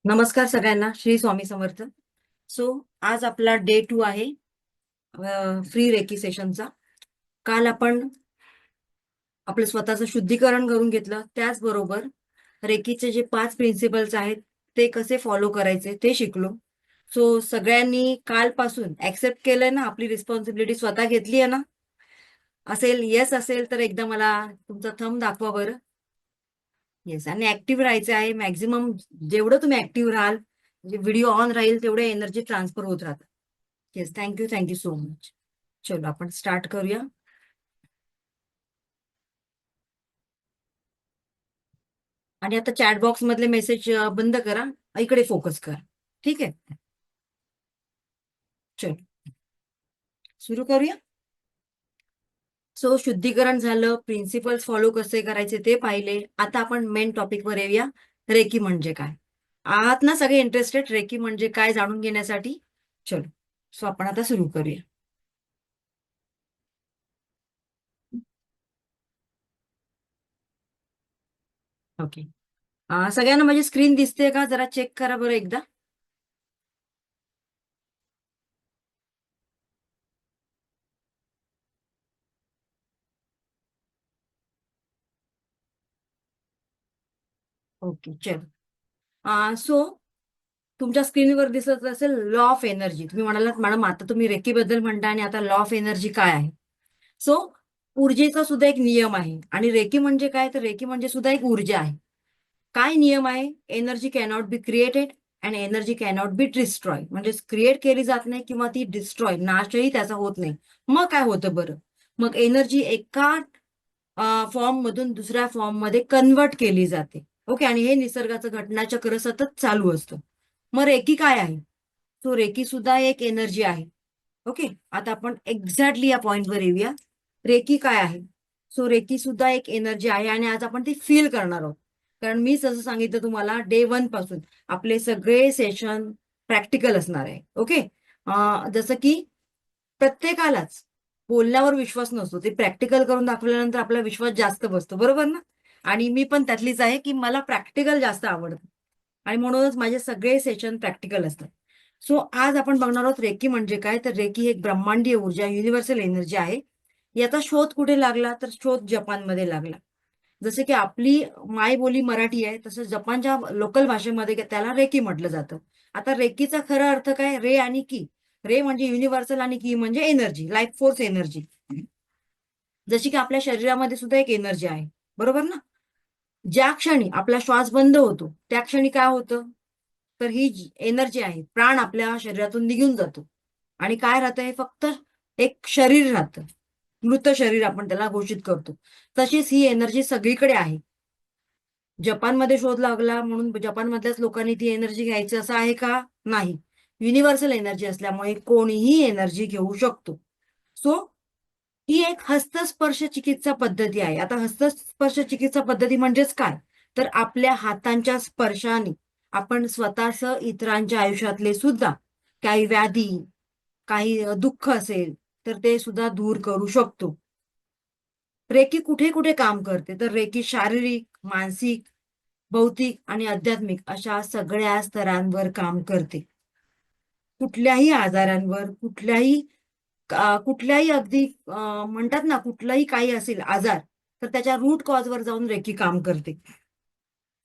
नमस्कार सगळ्यांना. श्री स्वामी समर्थ. सो आज आपला डे 2 आहे फ्री रेकी सेशनचा. काल आपण आपलं स्वतःचं शुद्धीकरण करून घेतलं, त्याचबरोबर रेकीचे जे 5 प्रिन्सिपल्स आहेत ते कसे फॉलो करायचे ते शिकलो. सो सगळ्यांनी कालपासून ऍक्सेप्ट केलंय ना, आपली रिस्पॉन्सिबिलिटी स्वतः घेतली आहे ना? असेल, येस असेल तर एकदा मला तुमचा थंब दाखवा बरं. येस. आणि ऍक्टिव्ह राहायचं आहे मॅक्झिमम. जेवढं तुम्ही ऍक्टिव्ह राहाल, म्हणजे व्हिडिओ ऑन राहील, तेवढे एनर्जी ट्रान्सफर होत राहतात. Yes, thank you so much. चलो आपण स्टार्ट करूया. आणि आता चॅट बॉक्स मधले मेसेज बंद करा, इकडे फोकस करा. ठीक आहे, चलो सुरू करूया. सो शुद्धीकरण झालं, प्रिन्सिपल्स फॉलो कसे करायचे ते पाहिले. आता आपण मेन टॉपिक वर येऊया. रेकी म्हणजे काय? आहात ना सगळे इंटरेस्टेड रेकी म्हणजे काय जाणून घेण्यासाठी? चलो, सो आपण आता सुरू करूया. ओके. सगळ्यांना माझी स्क्रीन दिसते का? जरा चेक करा बरं एकदा. ओके, चल. सो तुमच्या स्क्रीनवर दिसत असेल लॉ ऑफ एनर्जी. तुम्ही म्हणालात मॅडम आता तुम्ही रेकीबद्दल म्हणता आणि आता लॉ ऑफ एनर्जी काय आहे? सो ऊर्जेचा सुद्धा एक नियम आहे. आणि रेकी म्हणजे काय? तर रेकी म्हणजे सुद्धा एक ऊर्जा आहे. काय नियम आहे? Energy cannot be created and energy cannot be destroy. म्हणजे क्रिएट केली जात नाही किंवा ती डिस्ट्रॉय, नाशही त्याचा होत नाही. मग काय होतं बरं? मग एनर्जी एका फॉर्म मधून दुसऱ्या फॉर्म मध्ये कन्वर्ट केली जाते. ओके. आणि हे निसर्गाचं घटनाचक्र सतत चालू असतं. मग रेकी काय आहे? तो रेकी सुद्धा एक एनर्जी आहे. ओके. आता आपण एक्झॅक्टली या पॉइंटवर येऊया. रेकी काय आहे? सो रेकी सुद्धा एक एनर्जी आहे आणि आज आपण ती फील करणार आहोत. कारण मी जसं सांगितलं तुम्हाला, डे 1 पासून आपले सगळे सेशन प्रॅक्टिकल असणार आहे. ओके. जसं की प्रत्येकालाच बोलण्यावर विश्वास नसतो, ते प्रॅक्टिकल करून दाखवल्यानंतर आपला विश्वास जास्त बसतो, बरोबर ना? आणि मी पण त्यातलीच आहे की मला प्रॅक्टिकल जास्त आवडतं आणि म्हणूनच माझे सगळे सेशन प्रॅक्टिकल असतात. सो आज आपण बघणार आहोत रेकी म्हणजे काय. तर रेकी ही एक ब्रह्मांडीय ऊर्जा, युनिव्हर्सल एनर्जी आहे. याचा शोध कुठे लागला? तर शोध जपानमध्ये लागला. जसे की आपली मायबोली मराठी आहे, तसं जपानच्या लोकल भाषेमध्ये त्याला रेकी म्हटलं जातं. आता रेकीचा खरा अर्थ काय? रे आणि की. रे म्हणजे युनिव्हर्सल आणि की म्हणजे एनर्जी, लाईफ फोर्स एनर्जी. जशी की आपल्या शरीरामध्ये सुद्धा एक एनर्जी आहे, बरोबर ना? ज्या क्षणी आपला श्वास बंद होतो त्या क्षणी काय होतं? तर ही एनर्जी आहे, प्राण आपल्या शरीरातून निघून जातो. आणि काय राहतं? हे फक्त एक शरीर राहतं, मृत शरीर आपण त्याला घोषित करतो. तशीच ही एनर्जी सगळीकडे आहे. जपानमध्ये शोध लागला म्हणून जपानमधल्याच लोकांनी ती एनर्जी घ्यायची असं आहे का? नाही. युनिव्हर्सल एनर्जी असल्यामुळे कोणीही एनर्जी घेऊ शकतो. सो ही एक हस्तस्पर्श चिकित्सा पद्धती आहे. आता हस्तस्पर्श चिकित्सा पद्धती म्हणजेच काय? तर आपल्या हातांच्या स्पर्शाने आपण स्वतःसह इतरांच्या आयुष्यातले सुद्धा काही व्याधी, काही दुःख असेल तर ते सुद्धा दूर करू शकतो. रेकी कुठे कुठे काम करते? तर रेकी शारीरिक, मानसिक, भौतिक आणि आध्यात्मिक अशा सगळ्या स्तरांवर काम करते. कुठल्याही आजारांवर, कुठल्याही अगदी म्हणतात ना, कुठलाही काही असेल आजार, तर त्याच्या रूट कॉजवर जाऊन रेकी काम करते.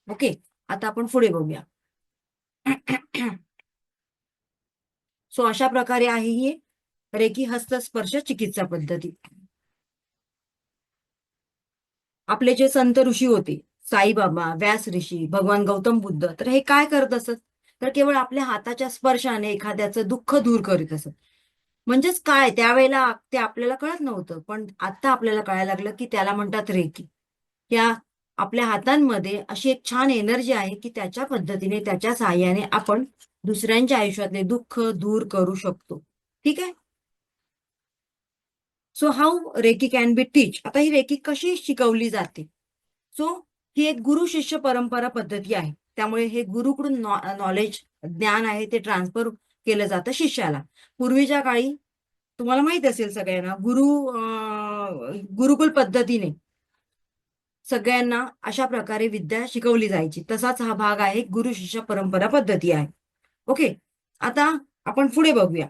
ओके. आता आपण पुढे बघूया. सो अशा प्रकारे आहे ही रेकी हस्तस्पर्श चिकित्सा पद्धती. आपले जे संत ऋषी होते, साईबाबा, व्यास ऋषी, भगवान गौतम बुद्ध, तर हे काय करत असत? तर केवळ आपल्या हाताच्या स्पर्शाने एखाद्याचं दुःख दूर करीत असत. म्हणजेच काय, त्यावेळेला ते आपल्याला कळत नव्हतं, पण आता आपल्याला कळायला लागलं की त्याला म्हणतात रेकी. या आपल्या हातांमध्ये अशी एक छान एनर्जी आहे की त्याच्या पद्धतीने, त्याच्या सहाय्याने आपण दुसऱ्यांच्या आयुष्यातले दुःख दूर करू शकतो. ठीक आहे. So how reiki can be teach. आता ही रेकी कशी शिकवली जाते? सो ही एक गुरु शिष्य परंपरा पद्धती आहे. त्यामुळे हे गुरुकडून नॉलेज, ज्ञान आहे ते ट्रान्सफर केलं जातं शिष्याला. पूर्वीच्या काळी तुम्हाला माहित असेल सगळ्यांना, गुरुकुल पद्धतीने सगळ्यांना अशा प्रकारे विद्या शिकवली जायची. तसाच हा भाग आहे, गुरु शिष्य परंपरा पद्धती आहे. ओके. आता आपण पुढे बघूया.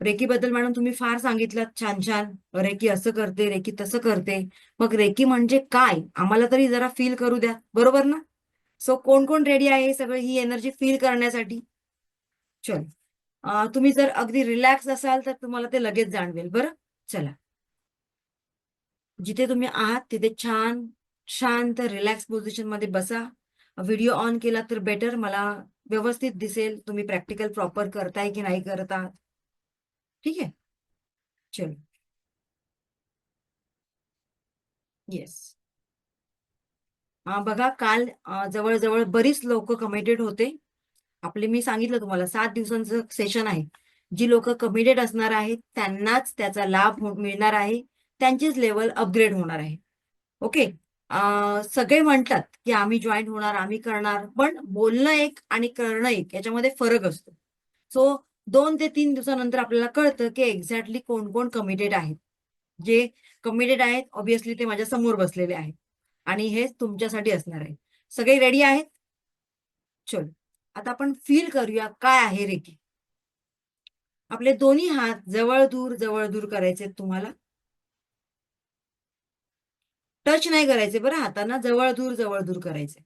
रेकी बद्दल मॅडम तुम्ही फार सांगितलं, छान छान. रेकी असं करते, रेकी तसं करते. मग रेकी म्हणजे काय, आम्हाला तरी जरा फील करू द्या, बरोबर ना? सो कोण कोण रेडी आहे सगळं ही एनर्जी फील करण्यासाठी? चल. तुम्ही जर अगदी रिलॅक्स असाल तर तुम्हाला ते लगेच जाणवेल. बरं, चला. जिथे तुम्ही आहात तिथे छान शांत रिलॅक्स पोझिशन मध्ये बसा. व्हिडिओ ऑन केला तर बेटर, मला व्यवस्थित दिसेल तुम्ही प्रॅक्टिकल प्रॉपर करताय की नाही करत आहात. ठीक आहे, चल. येस. बघा, काल जवळजवळ बरीच लोक कमिटेड होते. आपले मी सांगितलं तुम्हाला 7 दिवसांचं सेशन आहे. जी लोक कमिटेड असणार आहेत त्यांनाच त्याचा लाभ मिळणार आहे. त्यांचीच लेवल अपग्रेड होणार आहे. ओके. सगळे म्हणतात की आम्ही जॉईन होणार, आम्ही करणार, पण बोलणं एक आणि करणं एक याच्यामध्ये फरक असतो. सो 2 ते 3 दिवसानंतर आपल्याला कळतं की एक्झॅक्टली कोण कोण कमिटेड आहेत. जे कमिटेड आहेत ऑब्विसली ते माझ्या समोर बसलेले आहेत आणि हे तुमच्यासाठी असणार आहे. सगळे रेडी आहेत? चल. आता आपण फील करूया काय आहे रेकी. आपले दोन्ही हात जवळ दूर करायचे तुम्हाला. टच नाही करायचे बरं, हातांना जवळ दूर करायचे.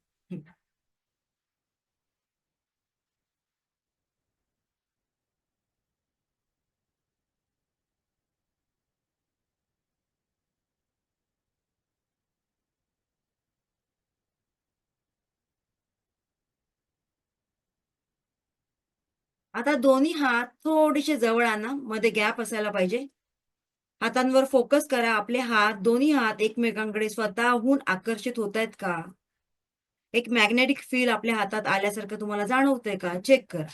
आता दोन्ही हात थोडेसे जवळ आणा, मध्ये गॅप असायला पाहिजे. हातांवर फोकस करा. आपले हात, दोन्ही हात एकमेकांकडे स्वतःहून आकर्षित होत आहेत का? एक मॅग्नेटिक फील आपल्या हातात आल्यासारखं तुम्हाला जाणवतंय का? चेक करा.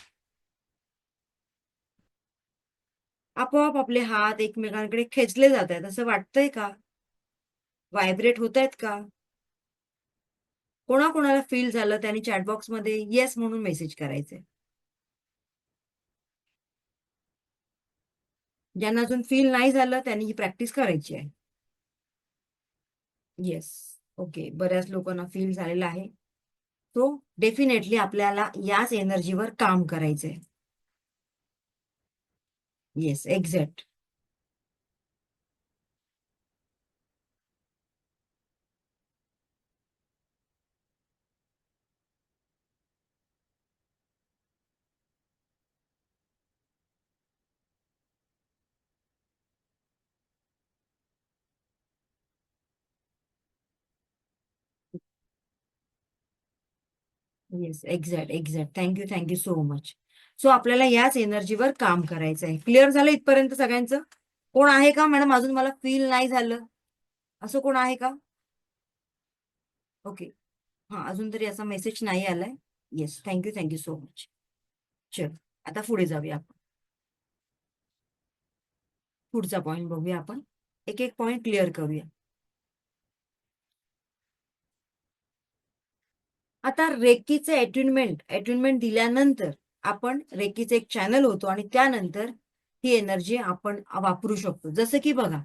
आपोआप आपले हात एकमेकांकडे खेचले जात आहेत असं वाटतंय का? व्हायब्रेट होत आहेत का? कोणाकोणाला फील झालं त्यांनी चॅटबॉक्समध्ये येस म्हणून मेसेज करायचे. ज्यांना अजून फील नाही झालं त्यांनी ही प्रॅक्टिस करायची आहे. येस. ओके. बऱ्याच लोकांना फील झालेला आहे. तो डेफिनेटली आपल्याला याच एनर्जीवर काम करायचंय. Yes, exact. Yes, exact, exact. Thank you so much. So आपल्याला याच एनर्जीवर काम करायचं आहे. क्लिअर झालं इथपर्यंत सगळ्यांचं? कोण आहे का मॅडम अजून मला फील नाही झालं असं कोण आहे का? ओके. हा, अजून तरी असा मेसेज नाही आलाय. Yes, thank you so much. चल. आता पुढे जाऊया आपण. पुढचा पॉइंट बघूया आपण. एक एक पॉइंट क्लिअर करूया. आता रेकीचे अट्युनमेंट दिल्यानंतर आपण रेकीचे एक चॅनल होतो आणि त्यानंतर ही एनर्जी आपण वापरू शकतो. जसं की बघा,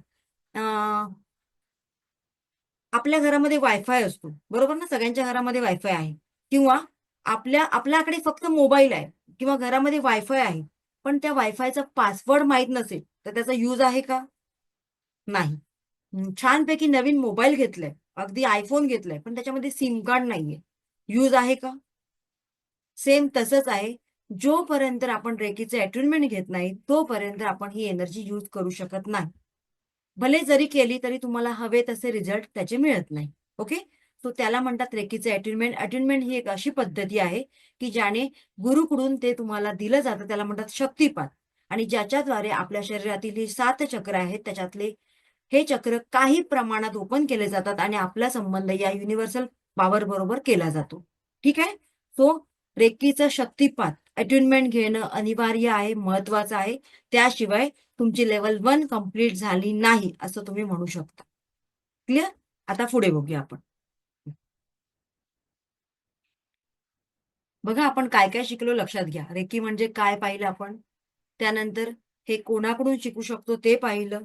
आपल्या घरामध्ये वायफाय असतो, बरोबर ना? सगळ्यांच्या घरामध्ये वायफाय आहे. किंवा आपल्याकडे फक्त मोबाईल आहे किंवा घरामध्ये वायफाय आहे, पण त्या वायफायचा पासवर्ड माहित नसेल तर त्याचा यूज आहे का? नाही. छानपैकी नवीन मोबाईल घेतलाय, अगदी आयफोन घेतलाय, पण त्याच्यामध्ये सिम कार्ड नाहीये. यूज आहे का? सेम तसंच आहे. जोपर्यंत आपण रेकीचे अट्युनमेंट घेत नाही, तोपर्यंत आपण ही एनर्जी यूज करू शकत नाही. भले जरी केली तरी तुम्हाला हवे तसे रिझल्ट त्याचे मिळत नाही. ओके. सो त्याला म्हणतात रेकीचे अट्युनमेंट. अट्युनमेंट ही एक अशी पद्धती आहे की ज्याने गुरुकडून ते तुम्हाला दिलं जातं, त्याला म्हणतात शक्तिपात. आणि ज्याच्याद्वारे आपल्या शरीरातील ही 7 चक्र आहेत त्याच्यातले हे चक्र काही प्रमाणात ओपन केले जातात आणि आपला संबंध या युनिव्हर्सल पॉवर बरोबर केला जातो. ठीक आहे. सो रेकीचा शक्तिपात अट्युनमेंट घेणं अनिवार्य आहे, महत्वाचं आहे. त्याशिवाय तुमची लेवल 1 कंप्लीट झाली नाही असं तुम्ही म्हणू शकता. क्लिअर? आता पुढे बघूया आपण. बघा, आपण काय काय शिकलो लक्षात घ्या. रेकी म्हणजे काय पाहिलं आपण. त्यानंतर हे कोणाकडून शिकू शकतो ते पाहिलं.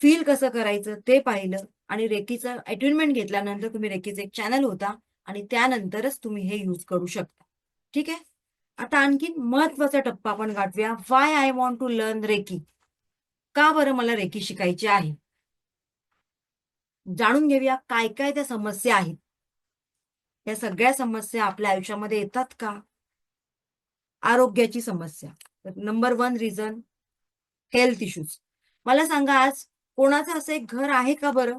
फील कसं करायचं ते पाहिलं आणि रेकीचं अटॅचमेंट घेतल्यानंतर तुम्ही रेकीचं एक चॅनल होता आणि त्यानंतरच तुम्ही हे यूज करू शकता. ठीक आहे. आता आणखी महत्वाचा टप्पा आपण गाठूया. Why I want to learn reiki. का बरं मला रेकी शिकायची आहे? जाणून घेऊया काय काय त्या समस्या आहेत. या सगळ्या समस्या आपल्या आयुष्यामध्ये येतात का? आरोग्याची समस्या. Number 1 reason health issues. मला सांगा आज कोणाचं असं एक घर आहे का बरं?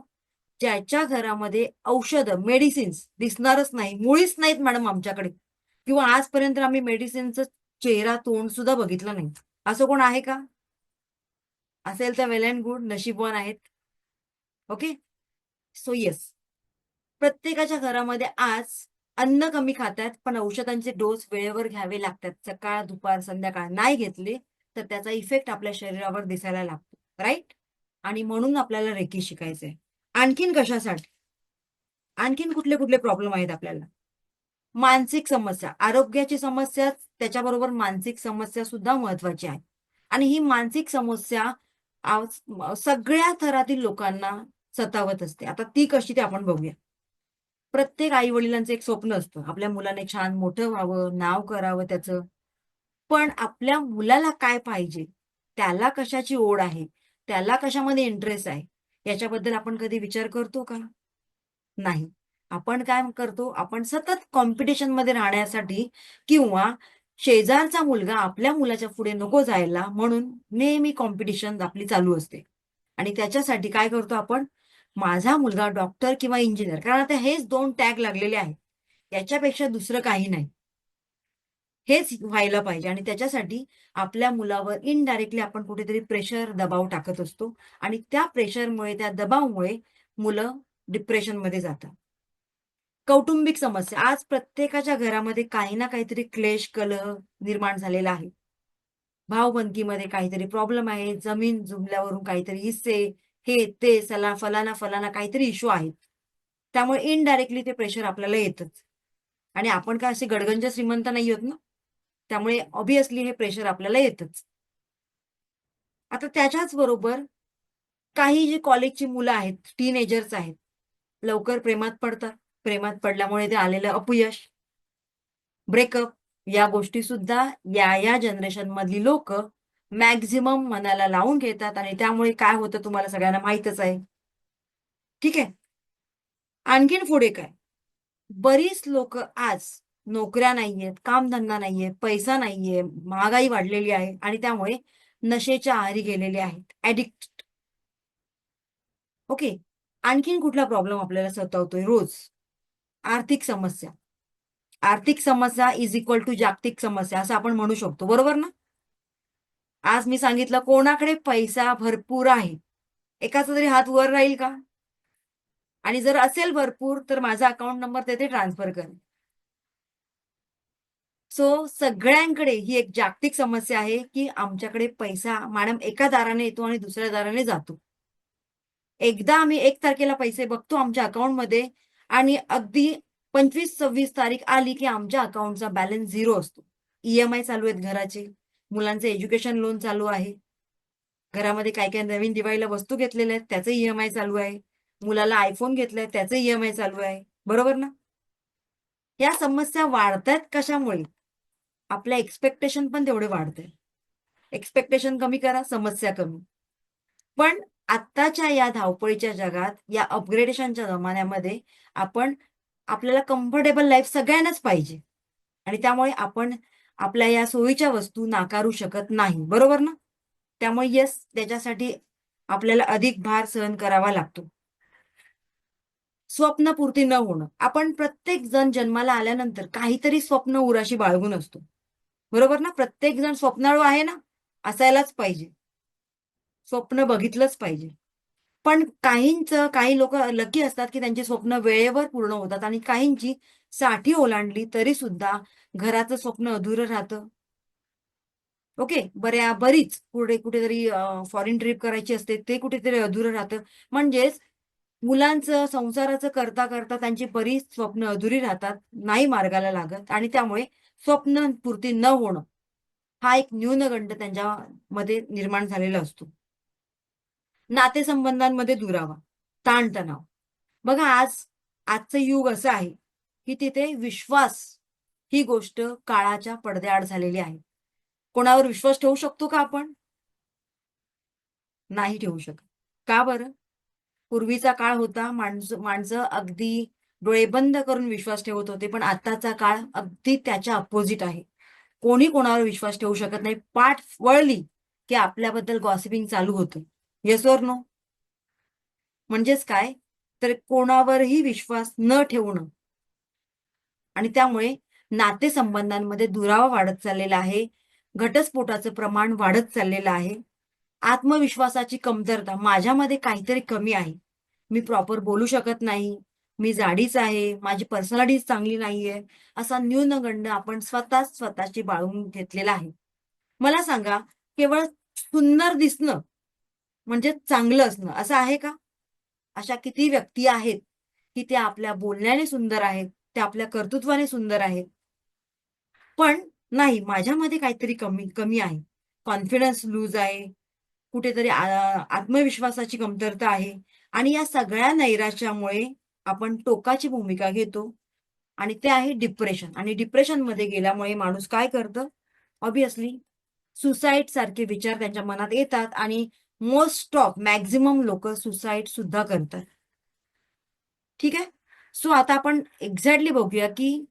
ज्याच्या घरामध्ये औषधं, मेडिसिन्स दिसणारच नाही. मुळीच नाहीत मॅडम आमच्याकडे किंवा आजपर्यंत आम्ही मेडिसिनचं चेहरा, तोंड सुद्धा बघितलं नाही. असं कोण आहे का? असेल तर वेल अँड गुड, नशीबवान आहेत. ओके. So yes. प्रत्येकाच्या घरामध्ये आज अन्न कमी खातात, पण औषधांचे डोस वेळेवर घ्यावे लागतात. सकाळ, दुपार, संध्याकाळ नाही घेतले, तर त्याचा इफेक्ट आपल्या शरीरावर दिसायला लागतो. राइट? आणि म्हणून आपल्याला रेकी शिकायचंय. आणखीन कशासाठी? आणखीन कुठले कुठले प्रॉब्लेम आहेत आपल्याला? मानसिक समस्या, आरोग्याची समस्या त्याच्याबरोबर मानसिक समस्या सुद्धा महत्वाची आहे. आणि ही मानसिक समस्या सगळ्या थरातील लोकांना सतावत असते. आता ती कशी ते आपण बघूया. प्रत्येक आई-वडिलांचं एक स्वप्न असतं. आपल्या मुलाने छान मोठं व्हावं, नाव करावं त्याचं. पण आपल्या मुलाला काय पाहिजे? त्याला कशाची ओढ आहे? त्याला कशामध्ये इंटरेस्ट आहे? याच्याबद्दल आपण कधी विचार करतो का? नाही. आपण काय करतो? आपण सतत कॉम्पिटिशनमध्ये राहण्यासाठी किंवा शेजारचा मुलगा आपल्या मुलाच्या पुढे नको जायला म्हणून नेहमी कॉम्पिटिशन आपली चालू असते. आणि त्याच्यासाठी काय करतो आपण? माझा मुलगा डॉक्टर किंवा इंजिनिअर कारण आता हेच 2 टॅग लागलेले आहेत. याच्यापेक्षा दुसरं काही नाही. हेच व्हायला पाहिजे आणि त्याच्यासाठी आपल्या मुलावर इनडायरेक्टली आपण कुठेतरी प्रेशर, दबाव टाकत असतो आणि त्या प्रेशरमुळे, त्या दबावामुळे मुलं डिप्रेशनमध्ये जातात. कौटुंबिक समस्या. आज प्रत्येकाच्या घरामध्ये काही ना काहीतरी क्लेश, कलह निर्माण झालेला आहे. भावबंदकीमध्ये काहीतरी प्रॉब्लेम आहे, जमीन जुमल्यावरून काहीतरी हिस्से, हे, ते, फलाना काहीतरी इश्यू आहेत. त्यामुळे इनडायरेक्टली ते प्रेशर आपल्याला येतच. आणि आपण काय असे गडगंज श्रीमंत नाही आहोत ना. त्यामुळे ऑब्व्हियसली हे प्रेशर आपल्याला येतच. आता त्याच्याच बरोबर काही जी कॉलेजची मुलं आहेत, टीनेजर्स आहेत, लवकर प्रेमात पडतात. प्रेमात पडल्यामुळे ते आलेलं अपयश, ब्रेकअप या गोष्टीसुद्धा या जनरेशनमधली लोकं मॅक्सिमम मनाला लावून घेतात आणि त्यामुळे काय होतं तुम्हाला सगळ्यांना माहीतच आहे. ठीक आहे. आणखीन पुढे काय? बरीच लोकं आज नोकऱ्या नाहीयेत, कामधंदा नाहीये, पैसा नाहीये, महागाई वाढलेली आहे आणि त्यामुळे नशेच्या आहारी गेलेले आहेत. ॲडिक्ट. ओके. आणखीन कुठला प्रॉब्लेम आपल्याला सतावतोय रोज? आर्थिक समस्या. आर्थिक समस्या इज इक्वल टू जागतिक समस्या असं आपण म्हणू शकतो. बरोबर ना? आज मी सांगितलं कोणाकडे पैसा भरपूर आहे. एकाचा तरी हात वर राहील का? आणि जर असेल भरपूर तर माझा अकाउंट नंबर तेथे ट्रान्सफर करेल. सो सगळ्यांकडे ही एक जागतिक समस्या आहे, की आमच्याकडे पैसा मॅडम एका दाराने येतो आणि दुसऱ्या दाराने जातो. एकदा आम्ही 1 तारखेला पैसे बघतो आमच्या अकाउंटमध्ये आणि अगदी 25-26 तारीख आली, की आमच्या अकाउंटचा बॅलन्स 0 असतो. ई-एम-आय चालू आहेत घराचे, मुलांचे एज्युकेशन लोन चालू आहे. घरामध्ये काय-काय नवीन दिवाळीला वस्तू घेतलेल्या आहेत, त्याचे ई-एम-आय चालू आहे. मुलाला iPhone घेतलाय, त्याचे ई-एम-आय चालू आहे. बरोबर ना? या समस्या वाढतायत कशामुळे? आपल्या एक्स्पेक्टेशन पण तेवढे वाढते. एक्स्पेक्टेशन कमी करा, समस्या कमी. पण आत्ताच्या या धावपळीच्या जगात, या अपग्रेडेशनच्या जमान्यामध्ये आपण आपल्याला कम्फर्टेबल लाईफ सगळ्यांनाच पाहिजे आणि त्यामुळे आपण आपल्या या सोयीच्या वस्तू नाकारू शकत नाही. बरोबर ना? त्यामुळे येस, त्याच्यासाठी आपल्याला अधिक भार सहन करावा लागतो. स्वप्नपूर्ती न होणं. आपण प्रत्येक जण जन्माला आल्यानंतर काहीतरी स्वप्न उराशी बाळगून असतो. बरोबर ना? प्रत्येक जण स्वप्नाळू आहे ना? असायलाच पाहिजे. स्वप्न बघितलंच पाहिजे. पण काही लोकं लकी असतात, की त्यांची स्वप्न वेळेवर पूर्ण होतात आणि काहींची 60 ओलांडली तरी सुद्धा घराचं स्वप्न अधुरं राहतं. ओके. बरीच पुढे कुठेतरी फॉरेन ट्रिप करायची असते, ते कुठेतरी अधुरं राहतं. म्हणजेच मुलांचं, संसाराचं करता त्यांची बरीच स्वप्न अधुरी राहतात, नाही मार्गाला लागत आणि त्यामुळे स्वप्नपूर्ती न होणं, हा एक न्यूनगंड त्यांच्यामध्ये निर्माण झालेला असतो. नातेसंबंधांमध्ये दुरावा, ताणतणाव. बघा आजचं युग असं आहे की तिथे विश्वास ही गोष्ट काळाच्या पडद्याआड झालेली आहे. कोणावर विश्वास ठेवू शकतो का आपण? नाही ठेवू शकत. का बरं? पूर्वीचा काळ होता, माणसं माणसं अगदी डोळे बंद करून विश्वास ठेवत होते. पण आत्ताचा काळ अगदी त्याच्या अपोझिट आहे. कोणी कोणावर विश्वास ठेवू शकत नाही. पाठ वळली की आपल्याबद्दल गॉसिपिंग चालू होतं. Yes or no? म्हणजेच काय? तर कोणावरही विश्वास न ठेवणं आणि त्यामुळे नातेसंबंधांमध्ये दुरावा वाढत चाललेला आहे. घटस्फोटाचं प्रमाण वाढत चाललेलं आहे. आत्मविश्वासाची कमतरता, माझ्यामध्ये काहीतरी कमी आहे. मी प्रॉपर बोलू शकत नाही. मी जाडीच आहे. माझी पर्सनॅलिटी चांगली नाहीये. असा न्यूनगंड आपण स्वतःची बाळगून घेतलेला आहे. मला सांगा, केवळ सुंदर दिसणं म्हणजे चांगलं असणं असं आहे का? अशा किती व्यक्ती आहेत, की त्या आपल्या बोलण्याने सुंदर आहेत, त्या आपल्या कर्तृत्वाने सुंदर आहेत. पण नाही, माझ्यामध्ये काहीतरी कमी कमी आहे. कॉन्फिडन्स लूज आहे. कुठेतरी आत्मविश्वासाची कमतरता आहे आणि या सगळ्या नैराश्यामुळे आपण टोकाची भूमिका घेतो आणि ते आहे डिप्रेशन. आणि डिप्रेशनमध्ये गेल्यामुळे माणूस काय करतं? ऑब्व्हियसली सुसाईड सारखे विचार त्यांच्या मनात येतात आणि मोस्ट ऑफ मॅक्सिमम लोकं सुसाईड सुद्धा करतात. ठीक आहे? सो आता आपण एक्झॅक्टली बघूया, की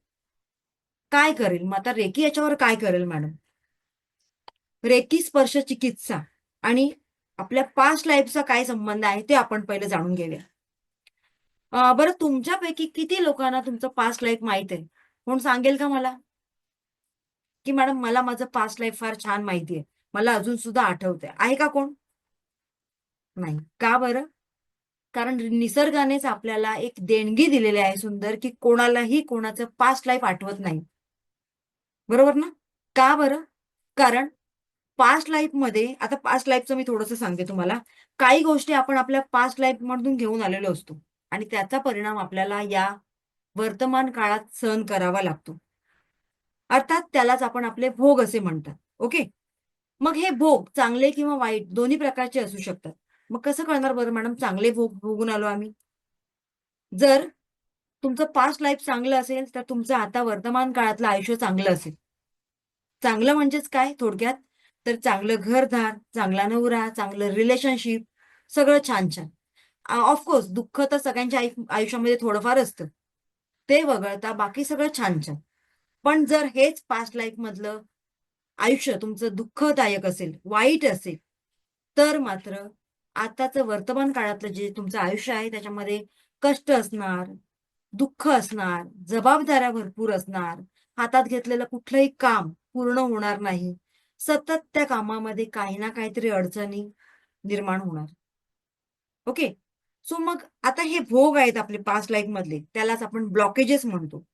काय करेल? मग आता रेकी याच्यावर काय करेल मॅडम? रेकी स्पर्श चिकित्सा आणि आपल्या पास्ट लाईफचा काय संबंध आहे ते आपण पहिलं जाणून घेऊया. बरं तुमच्यापैकी किती लोकांना तुमचं पास्ट लाईफ माहित आहे? कोण सांगेल का मला? की मॅडम मला माझं पास्ट लाईफ फार छान माहिती आहे. मला अजून सुद्धा आठवतंय. आहे का कोण? नाही. का बरं? कारण निसर्गानेच आपल्याला एक देणगी दिलेली आहे सुंदर, की कोणालाही कोणाचं पास्ट लाईफ आठवत नाही. बरोबर ना? का बरं? कारण पास्ट लाईफमध्ये आता पास्ट लाईफचं मी थोडंसं सांगते तुम्हाला. काही गोष्टी आपण आपल्या पास्ट लाईफमधून घेऊन आलेलो असतो आणि त्याचा परिणाम आपल्याला या वर्तमान काळात सहन करावा लागतो. अर्थात त्यालाच आपण आपले भोग असे म्हणतात. ओके. मग हे भोग चांगले किंवा वाईट दोन्ही प्रकारचे असू शकतात. मग कसं कळणार बरं मॅडम चांगले भोग भोगून आलो आम्ही? जर तुमचं पास्ट लाईफ चांगलं असेल, तर तुमचं आता वर्तमान काळातलं आयुष्य चांगलं असेल. चांगलं म्हणजेच काय थोडक्यात? तर चांगलं घरदार, चांगला नवरा, चांगलं रिलेशनशिप सगळं छान-छान. दुःख तर सगळ्यांच्या आयुष्यामध्ये थोडंफार असतं. ते वगळता बाकी सगळं छान-छान. पण जर हेच पास्ट लाईफमधलं आयुष्य तुमचं दुःखदायक असेल, वाईट असेल, तर मात्र आताचं वर्तमान काळातलं जे तुमचं आयुष्य आहे त्याच्यामध्ये कष्ट असणार, दुःख असणार, जबाबदाऱ्या भरपूर असणार, हातात घेतलेलं कुठलंही काम पूर्ण होणार नाही. सतत त्या कामामध्ये काही ना काहीतरी अडचणी निर्माण होणार. ओके. सो मग आता हे भोग आहेत आपले पास्ट लाईफमधले, त्यालाच आपण ब्लॉकेजेस म्हणतो.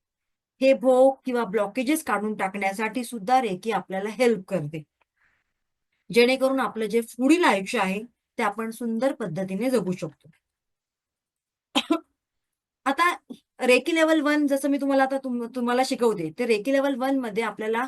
हे भोग किंवा ब्लॉकेजेस काढून टाकण्यासाठी सुद्धा रेकी आपल्याला हेल्प करते. जेणेकरून आपलं जे पुढील आयुष्य आहे, ते आपण सुंदर पद्धतीने जगू शकतो. आता रेकी लेव्हल 1 जसं मी तुम्हाला आता तुम्हाला शिकवते, तर रेकी लेव्हल 1 मध्ये आपल्याला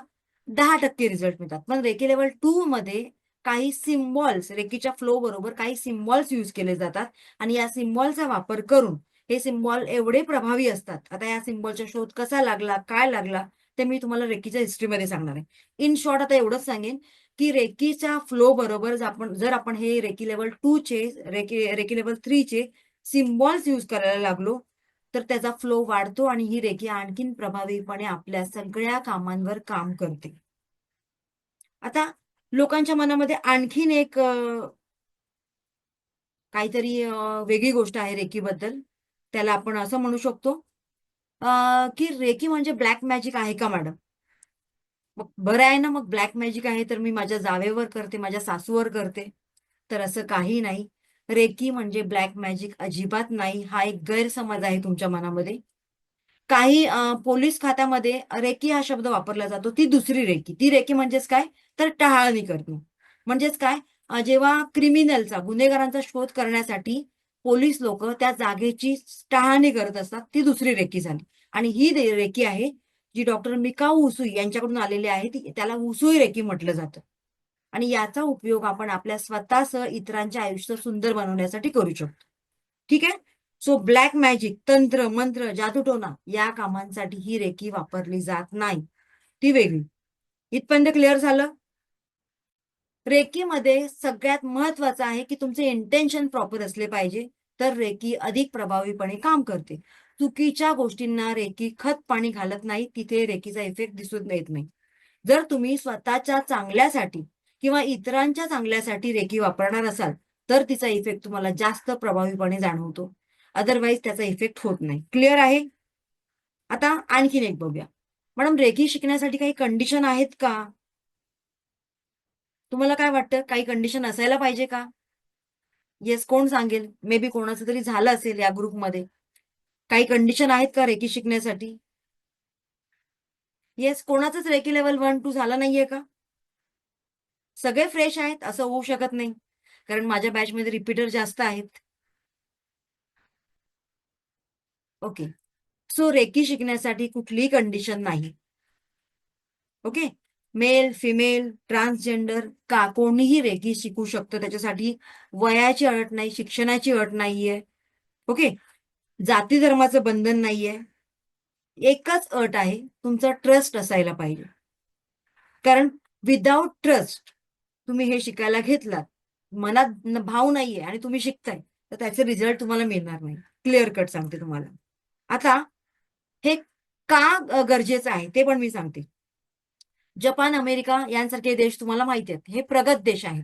10% रिझल्ट मिळतात. पण रेकी लेव्हल 2 मध्ये काही सिम्बॉल्स रेकीच्या फ्लो बरोबर काही सिम्बॉल्स यूज केले जातात आणि या सिम्बॉलचा वापर करून हे सिम्बॉल एवढे प्रभावी असतात. आता या सिम्बॉलचा शोध कसा लागला, काय लागला, ते मी तुम्हाला रेकीच्या हिस्ट्रीमध्ये सांगणार आहे. इन शॉर्ट आता एवढंच सांगेन, की रेकीच्या फ्लो बरोबर जर आपण हे रेकी लेव्हल 2 चे रेकी लेव्हल 3 चे सिम्बॉल्स यूज करायला लागलो, तर त्याचा फ्लो वाढतो आणि ही रेखी आणखीन प्रभावीपणे आपल्या सगळ्या कामांवर काम करते. आता लोकांच्या मनामध्ये आणखीन एक काहीतरी वेगळी गोष्ट आहे रेकीबद्दल. त्याला आपण असं म्हणू शकतो की रेकी म्हणजे ब्लॅक मॅजिक आहे का मॅडम? मग बरं आहे ना, मग ब्लॅक मॅजिक आहे तर मी माझ्या जावेवर करते, माझ्या सासूवर करते. तर असं काही नाही. रेकी म्हणजे ब्लॅक मॅजिक अजिबात नाही. हा एक गैरसमज आहे तुमच्या मनामध्ये. काही पोलीस खात्यामध्ये रेकी हा शब्द वापरला जातो. ती दुसरी रेकी. ती रेकी म्हणजेच काय? तर टहाळणी करणं. म्हणजेच काय? जेव्हा क्रिमिनलचा, गुन्हेगारांचा शोध करण्यासाठी पोलीस लोकं त्या जागेची टहाळणी करत असतात, ती दुसरी रेकी झाली. आणि ही रेकी आहे, जी डॉक्टर मिकाऊ उसुई यांच्याकडून आलेली आहे. त्याला उसुई रेकी म्हटलं जातं. आणि याचा उपयोग आपण आपल्या स्वतःसह इतरांचे आयुष्य सुंदर बनवण्यासाठी करू शकतो. ठीक आहे. सो ब्लॅक मॅजिक, तंत्र मंत्र, जादूटोना या कामांसाठी ही रेकी वापरली जात नाही, ती वेगळी. इथपर्यंत क्लिअर झालं? रेकीमध्ये सगळ्यात महत्वाचं आहे की तुमचे इंटेन्शन प्रॉपर असले पाहिजे, तर रेकी अधिक प्रभावीपणे काम करते. चुकीच्या गोष्टींना रेकी खत पाणी घालत नाही, तिथे रेकीचा इफेक्ट दिसून येत नाही. जर तुम्ही स्वतःच्या चांगल्यासाठी किंवा इतरांच्या चांगल्यासाठी रेकी वापरणार असाल, तर तिचा इफेक्ट तुम्हाला जास्त प्रभावीपणे जाणवतो. अदरवाईज त्याचा इफेक्ट होत नाही. क्लिअर आहे? आता आणखीन एक बघूया. मॅडम, रेकी शिकण्यासाठी काही कंडिशन आहेत का? तुम्हाला काय वाटतं, काही कंडिशन असायला पाहिजे का? येस, कोण सांगेल? मे बी कोणाचं तरी झालं असेल या ग्रुपमध्ये. काही कंडिशन आहेत का रेकी शिकण्यासाठी? येस, कोणाचंच रेकी लेवल 1-2 झालं नाहीये का? सगळे फ्रेश आहेत असं होऊ शकत नाही, कारण माझ्या बॅचमध्ये रिपीटर जास्त आहेत. ओके. सो रेकी शिकण्यासाठी कुठलीही कंडिशन नाही. ओके. मेल, फिमेल, ट्रान्सजेंडर का कोणीही रेकी शिकू शकतो. त्याच्यासाठी वयाची अट नाही, शिक्षणाची अट नाहीये. ओके. जाती धर्माचं बंधन नाहीये. एकच अट आहे, तुमचा ट्रस्ट असायला पाहिजे. कारण विदाउट ट्रस्ट तुम्ही हे शिकायला घेतलात, मनात भाव नाहीये आणि तुम्ही शिकताय, तर त्याचे रिझल्ट तुम्हाला मिळणार नाही. क्लिअर कट सांगते तुम्हाला. आता हे का गरजेचं आहे ते पण मी सांगते. जपान, अमेरिका यांसारखे देश तुम्हाला माहिती आहेत, हे प्रगत देश आहेत.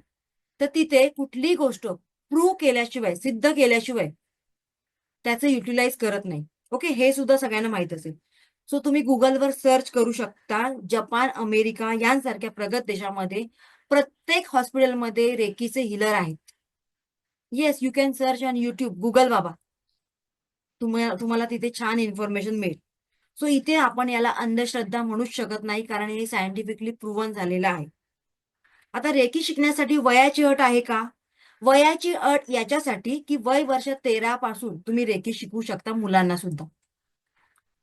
तर तिथे कुठलीही गोष्ट प्रूव्ह केल्याशिवाय, सिद्ध केल्याशिवाय त्याचं युटिलाइज करत नाही. ओके, हे सुद्धा सगळ्यांना माहित असेल. सो तुम्ही गुगलवर सर्च करू शकता. जपान, अमेरिका यांसारख्या प्रगत देशामध्ये प्रत्येक हॉस्पिटलमध्ये रेकीचे हीलर आहेत. Yes, you can search on YouTube, Google बाबा. तुम्हाला तिथे छान इन्फॉर्मेशन मिळेल. सो इथे आपण याला अंधश्रद्धा म्हणूच शकत नाही, कारण हे सायंटिफिकली प्रूव्हन झालेलं आहे. आता रेकी शिकण्यासाठी वयाची अट आहे का? वयाची अट याच्यासाठी की वय वर्ष 13 पासून तुम्ही रेकी शिकू शकता, मुलांना सुद्धा.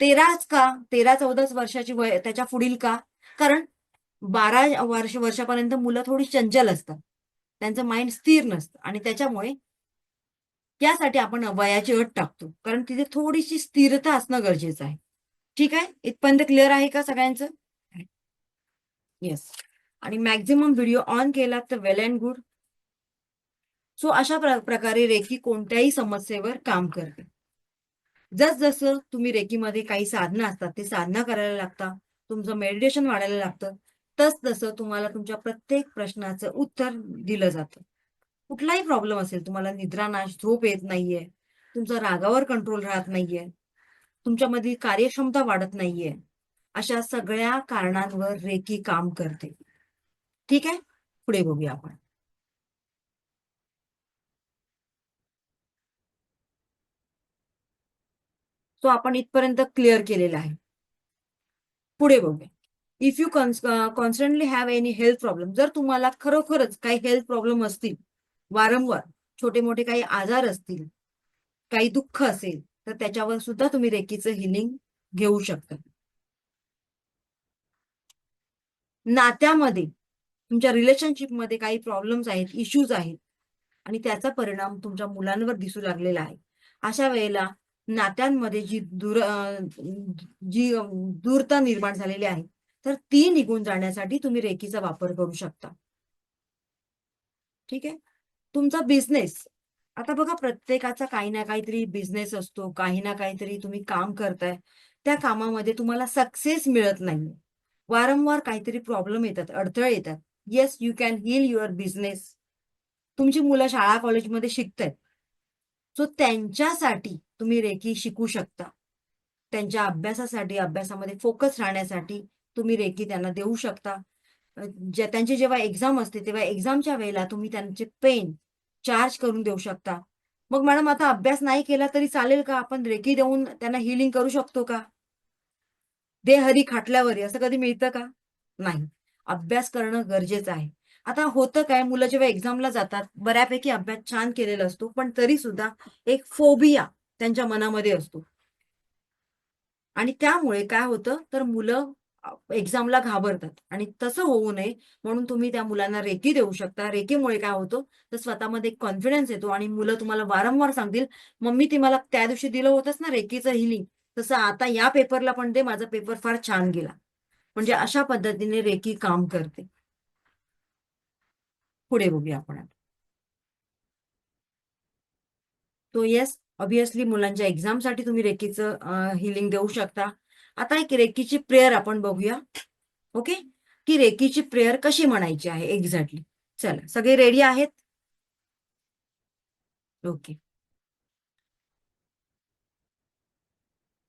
13च का? 13-14 वर्षाची वय, त्याच्या पुढील का? कारण 12 वर्षापर्यंत मुलं थोडी चंचल असतात. त्यांचं माइंड स्थिर नसतं आणि त्याच्यामुळे त्यासाठी आपण वयाची अट टाकतो. कारण तिथे थोडीशी स्थिरता असणं गरजेचं आहे. ठीक आहे? इथपर्यंत क्लिअर आहे का सगळ्यांचं? येस. आणि मॅक्झिमम व्हिडिओ ऑन केला तर वेल अँड गुड. सो अशा प्रकारे रेकी कोणत्याही समस्येवर काम करते. जसं तुम्ही रेकीमध्ये काही साधनं असतात, ते साधना करायला लागतात, तुमचं मेडिटेशन वाढायला लागतं, तसं तुम्हाला तुमच्या प्रत्येक प्रश्नाचं उत्तर दिलं जातं. कुठलाही प्रॉब्लेम असेल, तुम्हाला निद्रानाश, झोप येत नाहीये, तुमचा रागावर कंट्रोल राहत नाहीये, तुमच्यामधली कार्यक्षमता वाढत नाहीये, अशा सगळ्या कारणांवर रेकी काम करते. ठीक आहे? पुढे बघूया आपण. सो आपण इथपर्यंत क्लिअर केलेलं आहे. पुढे बघूया. If you constantly have any health problem, जर तुम्हाला खरोखरच काही हेल्थ प्रॉब्लेम असतील, वारंवार छोटे मोठे काही आजार असतील, काही दुःख असेल, तर त्याच्यावर सुद्धा तुम्ही रेकीचं हिलिंग घेऊ शकता. नात्यामध्ये, तुमच्या रिलेशनशिपमध्ये काही प्रॉब्लेम्स आहेत, इश्यूज आहेत आणि त्याचा परिणाम तुमच्या मुलांवर दिसू लागलेला आहे. अशा वेळेला नात्यांमध्ये जी दूरता निर्माण झालेली आहे, तर ती निघून जाण्यासाठी तुम्ही रेकीचा वापर करू शकता. ठीक आहे. तुमचा बिझनेस, आता बघा प्रत्येकाचा काही ना काहीतरी बिझनेस असतो, काही ना काहीतरी तुम्ही काम करताय, त्या कामामध्ये तुम्हाला सक्सेस मिळत नाही, वारंवार काहीतरी प्रॉब्लेम येतात, अडथळे येतात. Yes, you can heal your business. तुमची मुलं शाळा कॉलेजमध्ये शिकतायत, सो त्यांच्यासाठी तुम्ही रेकी शिकू शकता. त्यांच्या अभ्यासासाठी, अभ्यासामध्ये फोकस राहण्यासाठी तुम्ही रेकी त्यांना देऊ शकता. त्यांची जेव्हा एक्झाम असते, तेव्हा एक्झामच्या वेळेला तुम्ही त्यांचे पेन चार्ज करून देऊ शकता. मग मॅडम, आता अभ्यास नाही केला तरी चालेल का? आपण रेकी देऊन त्यांना हीलिंग करू शकतो का? दे हरी खाटल्यावर असं कधी मिळतं का? नाही. अभ्यास करणं गरजेचं आहे. आता होतं काय, मुलं जेव्हा एक्झामला जातात, बऱ्यापैकी अभ्यास छान केलेला असतो, पण तरी सुद्धा एक फोबिया त्यांच्या मनामध्ये असतो. आणि त्यामुळे काय होतं, तर मुलं एक्झामला घाबरतात, आणि तसं होऊ नये म्हणून तुम्ही त्या मुलांना रेकी देऊ शकता. रेकीमुळे काय होतं, तर स्वतःमध्ये एक कॉन्फिडन्स येतो आणि मुलं तुम्हाला वारंवार सांगतील, मम्मी ती मला त्या दिवशी दिलं होतंस ना रेकीचं हिलिंग, तसं आता या पेपरला पण दे, माझा पेपर फार छान गेला. म्हणजे अशा पद्धतीने रेकी काम करते. पुढे बघूया आपण आता. तो येस, ऑब्विसली मुलांच्या एक्झामसाठी तुम्ही रेकीचं हिलिंग देऊ शकता. आता एक रेकीची प्रेयर आपण बघूया. ओके, की रेकीची प्रेयर कशी म्हणायची आहे एक्झॅक्टली. चला, सगळे रेडी आहेत? ओके.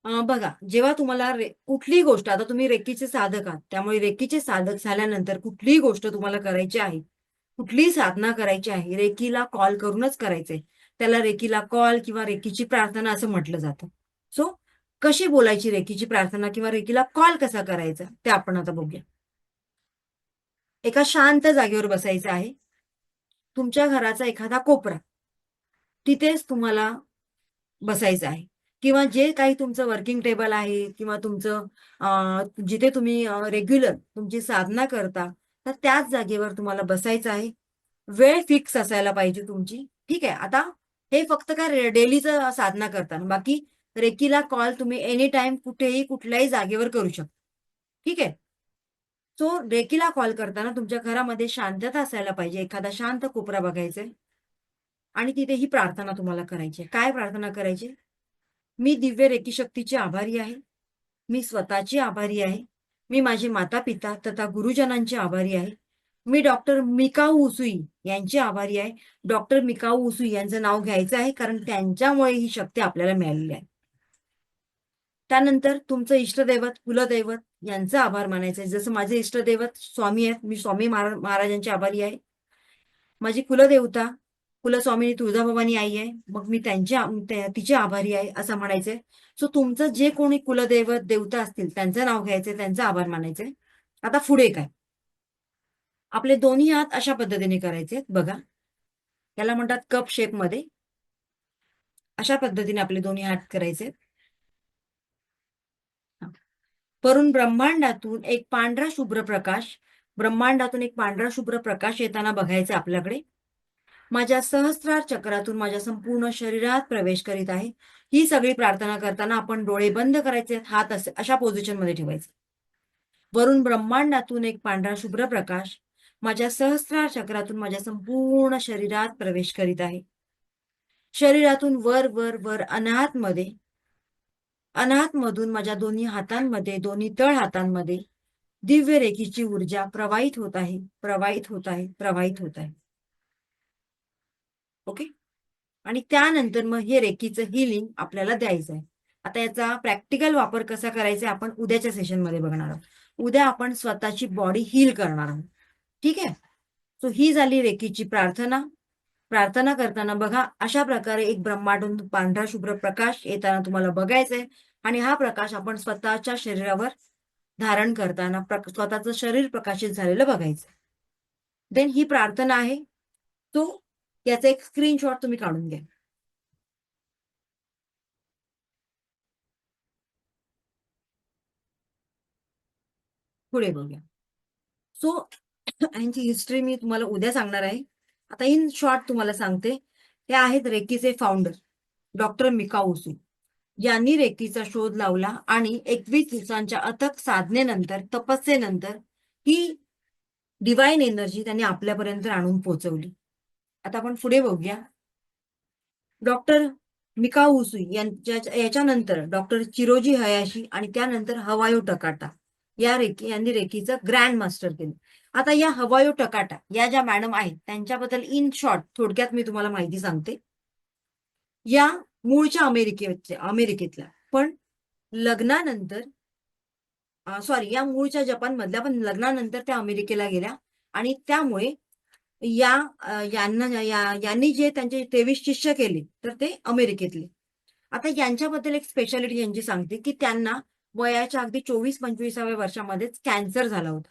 बघा, जेव्हा तुम्हाला कुठलीही गोष्ट, आता तुम्ही रेकीचे साधक आहात, त्यामुळे रेकीचे साधक झाल्यानंतर कुठलीही गोष्ट तुम्हाला करायची आहे, कुठलीही साधना करायची आहे, रेकीला कॉल करूनच करायचंय. त्याला रेकीला कॉल किंवा रेकीची प्रार्थना असं म्हटलं जातं. सो कशी बोलायची रेकीची प्रार्थना किंवा रेकीला कॉल कसा करायचा ते आपण आता बघूया. एका शांत जागेवर बसायचं आहे. तुमच्या घराचा एखादा कोपरा, तिथेच तुम्हाला बसायचं आहे. किंवा जे काही तुमचं वर्किंग टेबल आहे किंवा तुमचं जिथे तुम्ही रेग्युलर तुमची साधना करता, तर त्याच जागेवर तुम्हाला बसायचं आहे. वेळ फिक्स असायला पाहिजे तुमची. ठीक आहे. आता हे फक्त काय डेलीचं साधना करताना. बाकी रेकीला कॉल तुम्ही एनी टाईम कुठेही कुठल्याही जागेवर करू शकता. ठीक आहे. सो रेकीला कॉल करताना तुमच्या घरामध्ये शांतता असायला पाहिजे. एखादा शांत कोपरा बघायचा आणि तिथे ही प्रार्थना तुम्हाला करायची आहे. काय प्रार्थना करायची? मी दिव्य रेकी शक्तीची आभारी आहे. मी स्वतःची आभारी आहे. मी माझे माता-पिता तथा गुरुजनांची आभारी आहे. मी डॉक्टर मिकाऊ उसुई यांची आभारी आहे. डॉक्टर मिकाऊ उसुई यांचं नाव घ्यायचं आहे, कारण त्यांच्यामुळे ही शक्ती आपल्याला मिळालेली आहे. त्यानंतर तुमचं इष्टदैवत, कुलदैवत यांचा आभार मानायचा आहे. जसं माझे इष्टदैवत स्वामी आहेत. मी स्वामी महाराजांचे आभारी आहे. माझी कुलदेवता कुलस्वामिनी तुळजाभवानी आई आहे. मग मी तिचे आभारी आहे असं म्हणायचंय. सो तुमचं जे कोणी कुलदैवत, देवता असतील त्यांचं नाव घ्यायचंय, त्यांचा आभार मानायचे. आता पुढे काय? आपले दोन्ही हात अशा पद्धतीने करायचे बघा. याला म्हणतात कप शेपमध्ये. अशा पद्धतीने आपले दोन्ही हात करायचे. वरून ब्रह्मांडातून एक पांढरा शुभ्र प्रकाश येताना बघायचा आपल्याकडे. माझ्या सहस्रार चक्रातून माझ्या संपूर्ण शरीरात प्रवेश करीत आहे. ही सगळी प्रार्थना करताना आपण डोळे बंद करायचे, हात अशा पोझिशनमध्ये ठेवायचे. वरून ब्रह्मांडातून एक पांढरा शुभ्र प्रकाश माझ्या सहस्रार चक्रातून माझ्या संपूर्ण शरीरात प्रवेश करीत आहे. शरीरातून वर वर वर अनाहतमधून माझ्या दोन्ही हातांमध्ये, दोन्ही तळ हातांमध्ये दिव्य रेखीची ऊर्जा प्रवाहित होत आहे, प्रवाहित होत आहे, प्रवाहित होत आहे. ओके. आणि त्यानंतर मग हे रेकीचं हिलिंग आपल्याला द्यायचं आहे. आता याचा प्रॅक्टिकल वापर कसा करायचा आपण उद्याच्या सेशनमध्ये बघणार आहोत. उद्या आपण स्वतःची बॉडी हील करणार आहोत. ठीक आहे. सो ही झाली रेकीची प्रार्थना. प्रार्थना करताना बघा, अशा प्रकारे एक ब्रह्मांडातून पांढरा शुभ्र प्रकाश येताना तुम्हाला बघायचंय आणि हा प्रकाश आपण स्वतःच्या शरीरावर धारण करताना स्वतःचं शरीर प्रकाशित झालेलं बघायचं. देन ही प्रार्थना आहे. तो याचा एक स्क्रीनशॉट तुम्ही काढून घ्या. पुढे बघूया. सो यांची हिस्ट्री मी तुम्हाला उद्या सांगणार आहे. आता इन शॉर्ट तुम्हाला सांगते. ते आहेत रेकीचे फाउंडर डॉक्टर मिकाऊ, यांनी रेकीचा शोध लावला आणि 21 दिवसांच्या अथक साधनेनंतर, तपस्येनंतर ही डिवाइन एनर्जी त्यांनी आपल्यापर्यंत आणून पोहोचवली. आता आपण पुढे बघूया. डॉक्टर मिकाऊ याच्यानंतर डॉक्टर चिरोजी हयाशी आणि त्यानंतर हवायो टकाटा यांनी रेकीचं ग्रँड मास्टर केलं. आता या हवायो टकाटा या ज्या मॅडम आहेत त्यांच्याबद्दल इन शॉर्ट थोडक्यात मी तुम्हाला माहिती सांगते. या मूळच्या अमेरिकेतल्या, पण लग्नानंतर सॉरी, या मूळच्या जपानमधल्या, पण लग्नानंतर त्या अमेरिकेला गेल्या आणि त्यामुळे यांनी जे त्यांचे 23 शिष्य केले तर ते अमेरिकेतले. आता यांच्याबद्दल एक स्पेशालिटी यांची सांगते की त्यांना वयाच्या अगदी 24-25व्या वर्षामध्येच कॅन्सर झाला होता.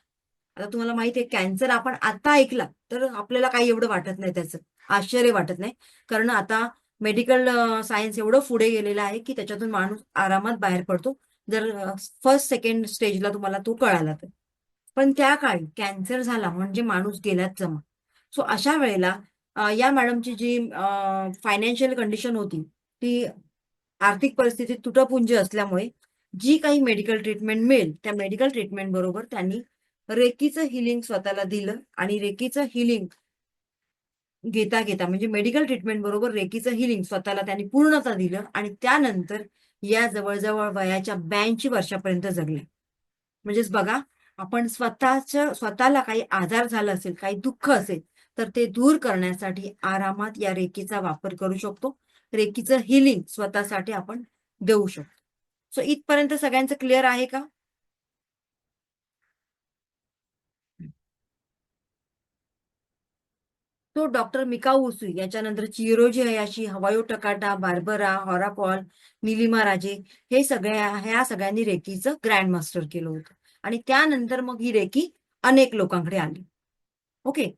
आता तुम्हाला माहिती आहे, कॅन्सर आपण आता ऐकला तर आपल्याला काही एवढं वाटत नाही, त्याचं आश्चर्य वाटत नाही, कारण आता मेडिकल सायन्स एवढं पुढे गेलेलं आहे की त्याच्यातून माणूस आरामात बाहेर पडतो. जर फर्स्ट सेकंड स्टेजला तुम्हाला तो कळाला तर. पण त्या काळी कॅन्सर झाला म्हणजे माणूस गेलाच जमा. सो अशा वेळेला या मॅडमची जी फायनान्शियल कंडिशन होती ती आर्थिक परिस्थिती तुटपुंजी असल्यामुळे जी काही मेडिकल ट्रीटमेंट मिळेल त्या मेडिकल ट्रीटमेंट बरोबर त्यांनी रेकीचं हिलिंग स्वतःला दिलं आणि रेकीचं हिलिंग घेता घेता म्हणजे मेडिकल ट्रीटमेंट बरोबर रेकीचं हिलिंग स्वतःला त्यांनी पूर्णता दिलं आणि त्यानंतर या जवळजवळ वयाच्या 82 वर्षापर्यंत जगले. म्हणजेच बघा, आपण स्वतःला काही आजार झाला असेल, काही दुःख असेल, तर ते दूर करण्यासाठी आरामात या रेकीचा वापर करू शकतो. रेकीचं हिलिंग स्वतःसाठी आपण देऊ शकतो. सो इथपर्यंत सगळ्यांचं क्लिअर आहे का? तो डॉक्टर मिकाऊ उसुई, याच्यानंतर चिरोजी हयाशी, हवायो टकाटा, बार्बरा, हॉरापॉल, निलिमा राजे, ह्या सगळ्यांनी रेकीचं ग्रँड मास्टर केलं होतं. आणि त्यानंतर मग ही रेकी अनेक लोकांकडे आली. ओके.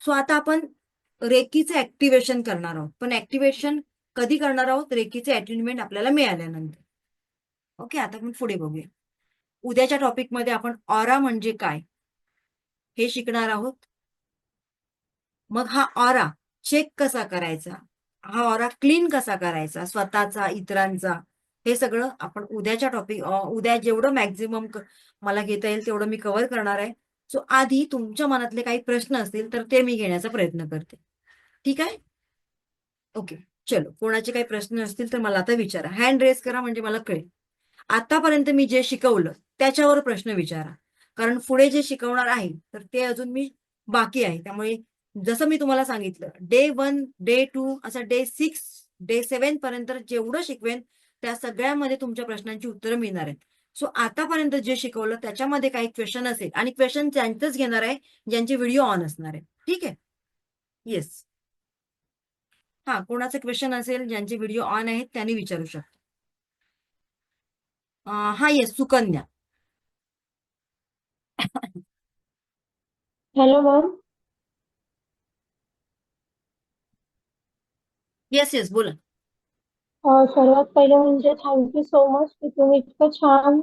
सो आता आपण रेकीचं ऍक्टिव्हेशन करणार आहोत. पण ऍक्टिव्हेशन कधी करणार आहोत? रेकीचे अटेनमेंट आपल्याला मिळाल्यानंतर. ओके, आता आपण पुढे बघूया. उद्याच्या टॉपिकमध्ये आपण ऑरा म्हणजे काय हे शिकणार आहोत. मग हा ऑरा चेक कसा करायचा, हा ऑरा क्लीन कसा करायचा, स्वतःचा, इतरांचा, हे सगळं आपण उद्याच्या उद्या जेवढं मॅक्झिमम मला घेता येईल तेवढं मी कव्हर करणार आहे. सो आधी तुमच्या मनातले काही प्रश्न असतील तर ते मी घेण्याचा प्रयत्न करते. ठीक आहे? ओके. चलो, कोणाचे काही प्रश्न असतील तर मला आता विचारा. हँड रेस करा म्हणजे मला कळेल. आतापर्यंत मी जे शिकवलं त्याच्यावर प्रश्न विचारा. कारण पुढे जे शिकवणार आहे तर ते अजून मी बाकी आहे. त्यामुळे जसं मी तुम्हाला सांगितलं, डे 1, डे 2, असं डे 6, डे 7 पर्यंत जेवढं शिकवेन त्या सगळ्यामध्ये तुमच्या प्रश्नांची उत्तरं मिळणार आहेत. सो आतापर्यंत जे शिकवलं त्याच्यामध्ये काही क्वेश्चन असेल आणि क्वेश्चन त्यांचंच घेणार आहे ज्यांचे व्हिडिओ ऑन असणार आहे. ठीक आहे? येस. हा, कोणाचे क्वेश्चन असेल ज्यांचे व्हिडिओ ऑन आहेत त्यांनी विचारू शकता. हा, yes, Sukanya. Hello ma'am. Yes yes, बोला. सर्वात पहिले म्हणजे थँक्यू सो मच की तुम्ही इतकं छान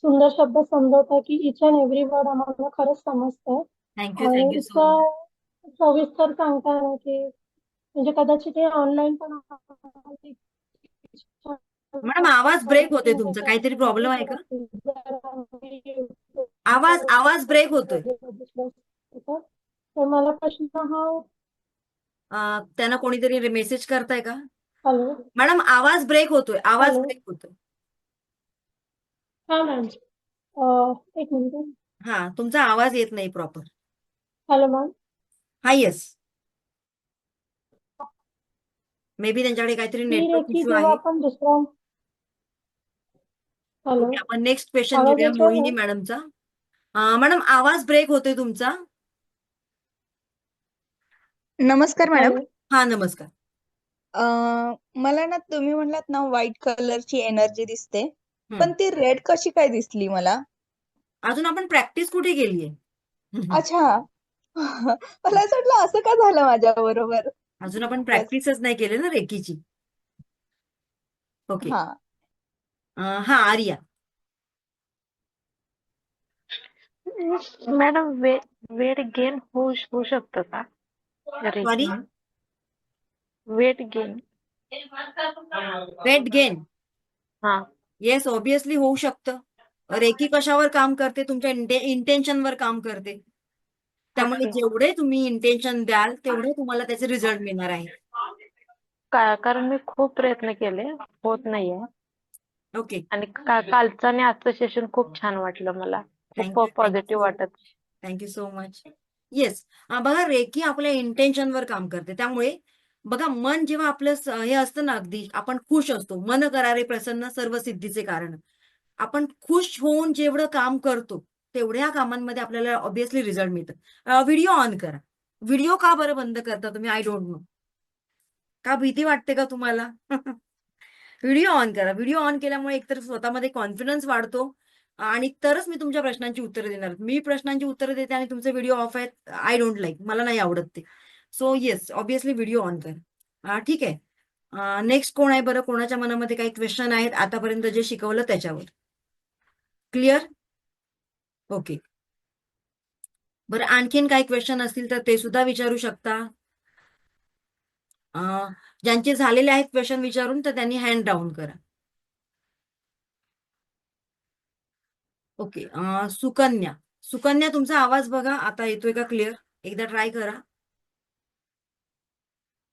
सुंदर शब्द समजवता की इच अँड एव्हरी वर्ड आम्हाला खरंच समजतंय. आणि थँक्यू सो मच. इतकं सविस्तर सांगताय ना की म्हणजे कदाचित हे ऑनलाईन पण मॅडम, आवाज ब्रेक होतोय तुमचा, काहीतरी प्रॉब्लेम आहे का? आवाज आवाज ब्रेक होतोय. तर मला प्रश्न हा. त्यांना कोणीतरी मेसेज करताय का? हॅलो. मॅडम, आवाज ब्रेक होतोय, आवाज हॅलो. ब्रेक होतोय. हा मॅम. एक मिनिट. हा, तुमचा आवाज येत नाही प्रॉपर. Hello ma'am. हा, येस. मे बी त्यांच्याकडे काहीतरी ही नेटवर्क रेखी इश्यू जेव्हा आहे. आपण दुसऱ्या. हॅलो. ओके, आपण नेक्स्ट क्वेश्चन आवाज घेऊया येतोय मोहिनी मॅम? मॅडमचा. मॅडम, आवाज ब्रेक होतोय तुमचा. नमस्कार मॅडम. हॅलो. हा, नमस्कार. मला ना तुम्ही म्हणलात ना व्हाईट कलरची एनर्जी दिसते, पण हम्म. ती रेड कशी काय दिसली मला? अजून आपण प्रॅक्टिस कुठे केलीये? अच्छा. मला असं वाटलं असं का झालं माझ्या बरोबर. अजून आपण बस. प्रॅक्टिसच नाही केली ना रेकीची. ओके. हा. हा, आर्या. मॅडम वेट गेन होऊ शकतं का सॉरी, रेकीने? Weight gain. Weight gain. हा. येस, ऑब्विसली होऊ शकतं. रेकी कशावर काम करते? तुमच्या इंटेन्शनवर काम करते. त्यामुळे ओके. जेवढे तुम्ही इंटेन्शन द्याल तेवढे तुम्हाला त्याचे रिझल्ट मिळणार आहे. कारण मी खूप प्रयत्न केले, होत नाहीये. ओके. आणि कालचं आणि आजचं सेशन खूप छान वाटलं मला. खूप थँक्यू पॉझिटिव्ह सो वाटत. Much. Thank you so much. Yes. बघा, रेकी आपल्या इंटेन्शनवर काम करते. त्यामुळे बघा, मन जेव्हा आपलं हे असतं ना, अगदी आपण खुश असतो. मन करारे प्रसन्न, सर्व सिद्धीचे कारण. आपण खुश होऊन जेवढं काम करतो तेवढ्या कामांमध्ये आपल्याला ऑब्व्हियसली रिझल्ट मिळतं. व्हिडिओ ऑन करा. व्हिडिओ का बरं बंद करता तुम्ही? I don't know. का भीती वाटते का तुम्हाला? व्हिडिओ ऑन करा. व्हिडिओ ऑन केल्यामुळे एकतर स्वतःमध्ये कॉन्फिडन्स वाढतो आणि तरच मी तुमच्या प्रश्नांची उत्तरं देणार. मी प्रश्नांची उत्तरं देते आणि तुमचे व्हिडिओ ऑफ आहेत. I don't like. मला नाही आवडत ते. So yes, obviously video on करा. ठीक आहे. नेक्स्ट कोण आहे बरं? कोणाच्या मनामध्ये काही क्वेश्चन आहेत आतापर्यंत जे शिकवलं त्याच्यावर? क्लिअर? ओके. बरं, आणखीन काही क्वेश्चन असतील तर ते सुद्धा विचारू शकता. ज्यांचे झालेले आहेत क्वेश्चन विचारून तर त्यांनी हँड डाऊन करा. ओके. सुकन्या, सुकन्या तुमचा आवाज बघा आता येतोय का क्लिअर? एकदा ट्राय करा.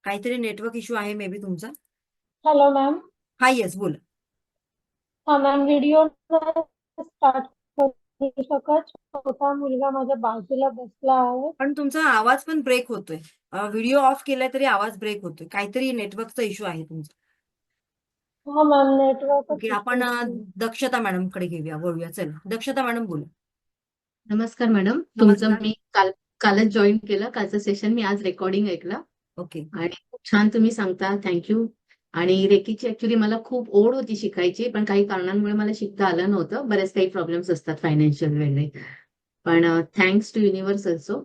काहीतरी नेटवर्क इश्यू आहे मे बी तुमचा. Hello ma'am. हा, येस, बोला. हा मॅम, व्हिडिओ स्टार्ट करू शकत? छोटा मुलगा माझ्या बाजूला बसला आहे. पण तुमचा आवाज पण ब्रेक होतोय. व्हिडिओ ऑफ केलाय तरी आवाज ब्रेक होतोय. काहीतरी नेटवर्कचा इश्यू आहे तुमचा. हा मॅम, नेटवर्कच ओके, आपण इश्यू. दक्षता मॅडम कडे बोलूया. चला, दक्षता मॅडम बोला. नमस्कार मॅडम. तुमचं नमस्कार. मी कालच जॉईन केलं. कालचं सेशन मी आज रेकॉर्डिंग ऐकलं ओके. आणि खूप छान तुम्ही सांगता. थँक्यू. आणि रेकीची ऍक्च्युली मला खूप ओढ होती शिकायची, पण काही कारणांमुळे मला शिकता आलं नव्हतं. बरेच काही प्रॉब्लेम्स असतात फायनान्शियल वगैरे, पण थँक्स टू युनिव्हर्स ऑल्सो.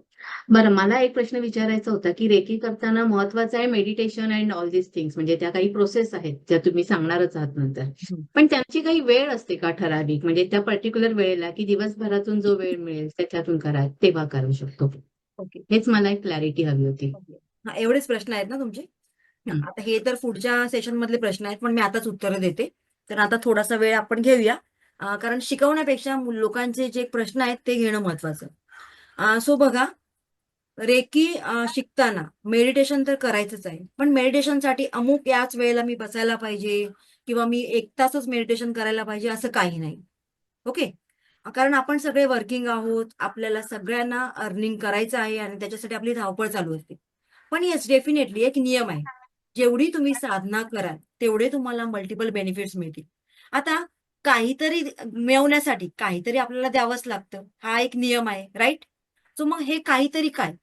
बरं, मला एक प्रश्न विचारायचा होता की रेकी करताना महत्वाचं आहे meditation and all this things, म्हणजे त्या काही प्रोसेस आहेत ज्या तुम्ही सांगणारच आहात नंतर, पण त्यांची काही वेळ असते का ठराविक, म्हणजे त्या पर्टिक्युलर वेळेला, की दिवसभरातून जो वेळ मिळेल त्याच्यातून करा तेव्हा करू शकतो? ओके. हेच मला एक क्लॅरिटी हवी होती. ओके. हा, एवढेच प्रश्न आहेत ना तुमचे? आता हे तर पुढच्या सेशन मधले प्रश्न आहेत, पण मी आताच उत्तरं देते. तर आता थोडासा वेळ आपण घेऊया, कारण शिकवण्यापेक्षा लोकांचे जे प्रश्न आहेत ते घेणं महत्वाचं. सो बघा, रेकी शिकताना मेडिटेशन तर करायचंच आहे, पण मेडिटेशनसाठी अमुक याच वेळेला मी बसायला पाहिजे किंवा मी 1 तासच मेडिटेशन करायला पाहिजे असं काही नाही. ओके. कारण आपण सगळे वर्किंग आहोत, आपल्याला सगळ्यांना अर्निंग करायचं आहे आणि त्याच्यासाठी आपली धावपळ चालू असते. पण येस, डेफिनेटली एक नियम आहे. जेवढी तुम्ही साधना कराल तेवढे तुम्हाला मल्टिपल बेनिफिट्स मिळतील. आता काहीतरी मिळवण्यासाठी काहीतरी आपल्याला द्यावंच लागतं, हा एक नियम आहे, राईट? सो मग हे काहीतरी काय?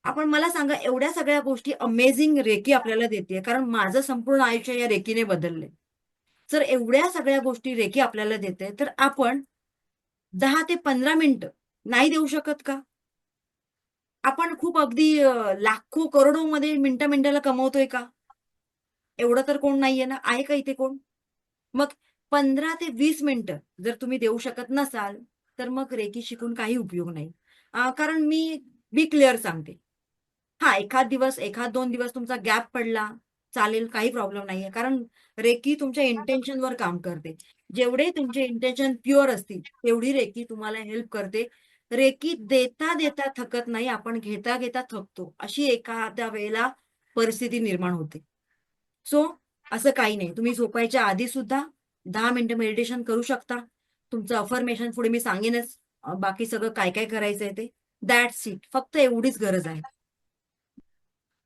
आपण मला सांगा, एवढ्या सगळ्या गोष्टी अमेझिंग रेकी आपल्याला देते, कारण माझं संपूर्ण आयुष्य या रेकीने बदललंय. जर एवढ्या सगळ्या गोष्टी रेकी आपल्याला देते, तर आपण 10 ते 15 मिनिटं नाही देऊ शकत का? आपण खूप अगदी लाखो करोडो मध्ये मिनिटा-मिनिटाला कमवतोय का? एवढं तर कोण नाहीये ना? आहे का इथे कोण? मग 15 ते 20 मिनिटं जर तुम्ही देऊ शकत नसाल, तर मग रेकी शिकून काही उपयोग नाही. कारण मी बी क्लिअर सांगते. हां, एखाद दिवस, एखाद 2 दिवस तुमचा गॅप पडला, चालेल, काही प्रॉब्लेम नाहीये. कारण रेकी तुमच्या इंटेन्शनवर काम करते. जेवढे तुमचे इंटेन्शन प्युअर असतील, तेवढी रेकी तुम्हाला हेल्प करते. रेकी देता-देता थकत नाही, आपण घेता-घेता थकतो. अशी एखाद्या वेळेला परिस्थिती निर्माण होते. सो असं काही नाही. तुम्ही झोपायच्या आधी सुद्धा 10 मिनिटं मेडिटेशन करू शकता. तुमचं अफर्मेशन पुढे मी सांगेनच. बाकी सगळं काय-काय करायचंय ते. That's it. फक्त एवढीच गरज आहे.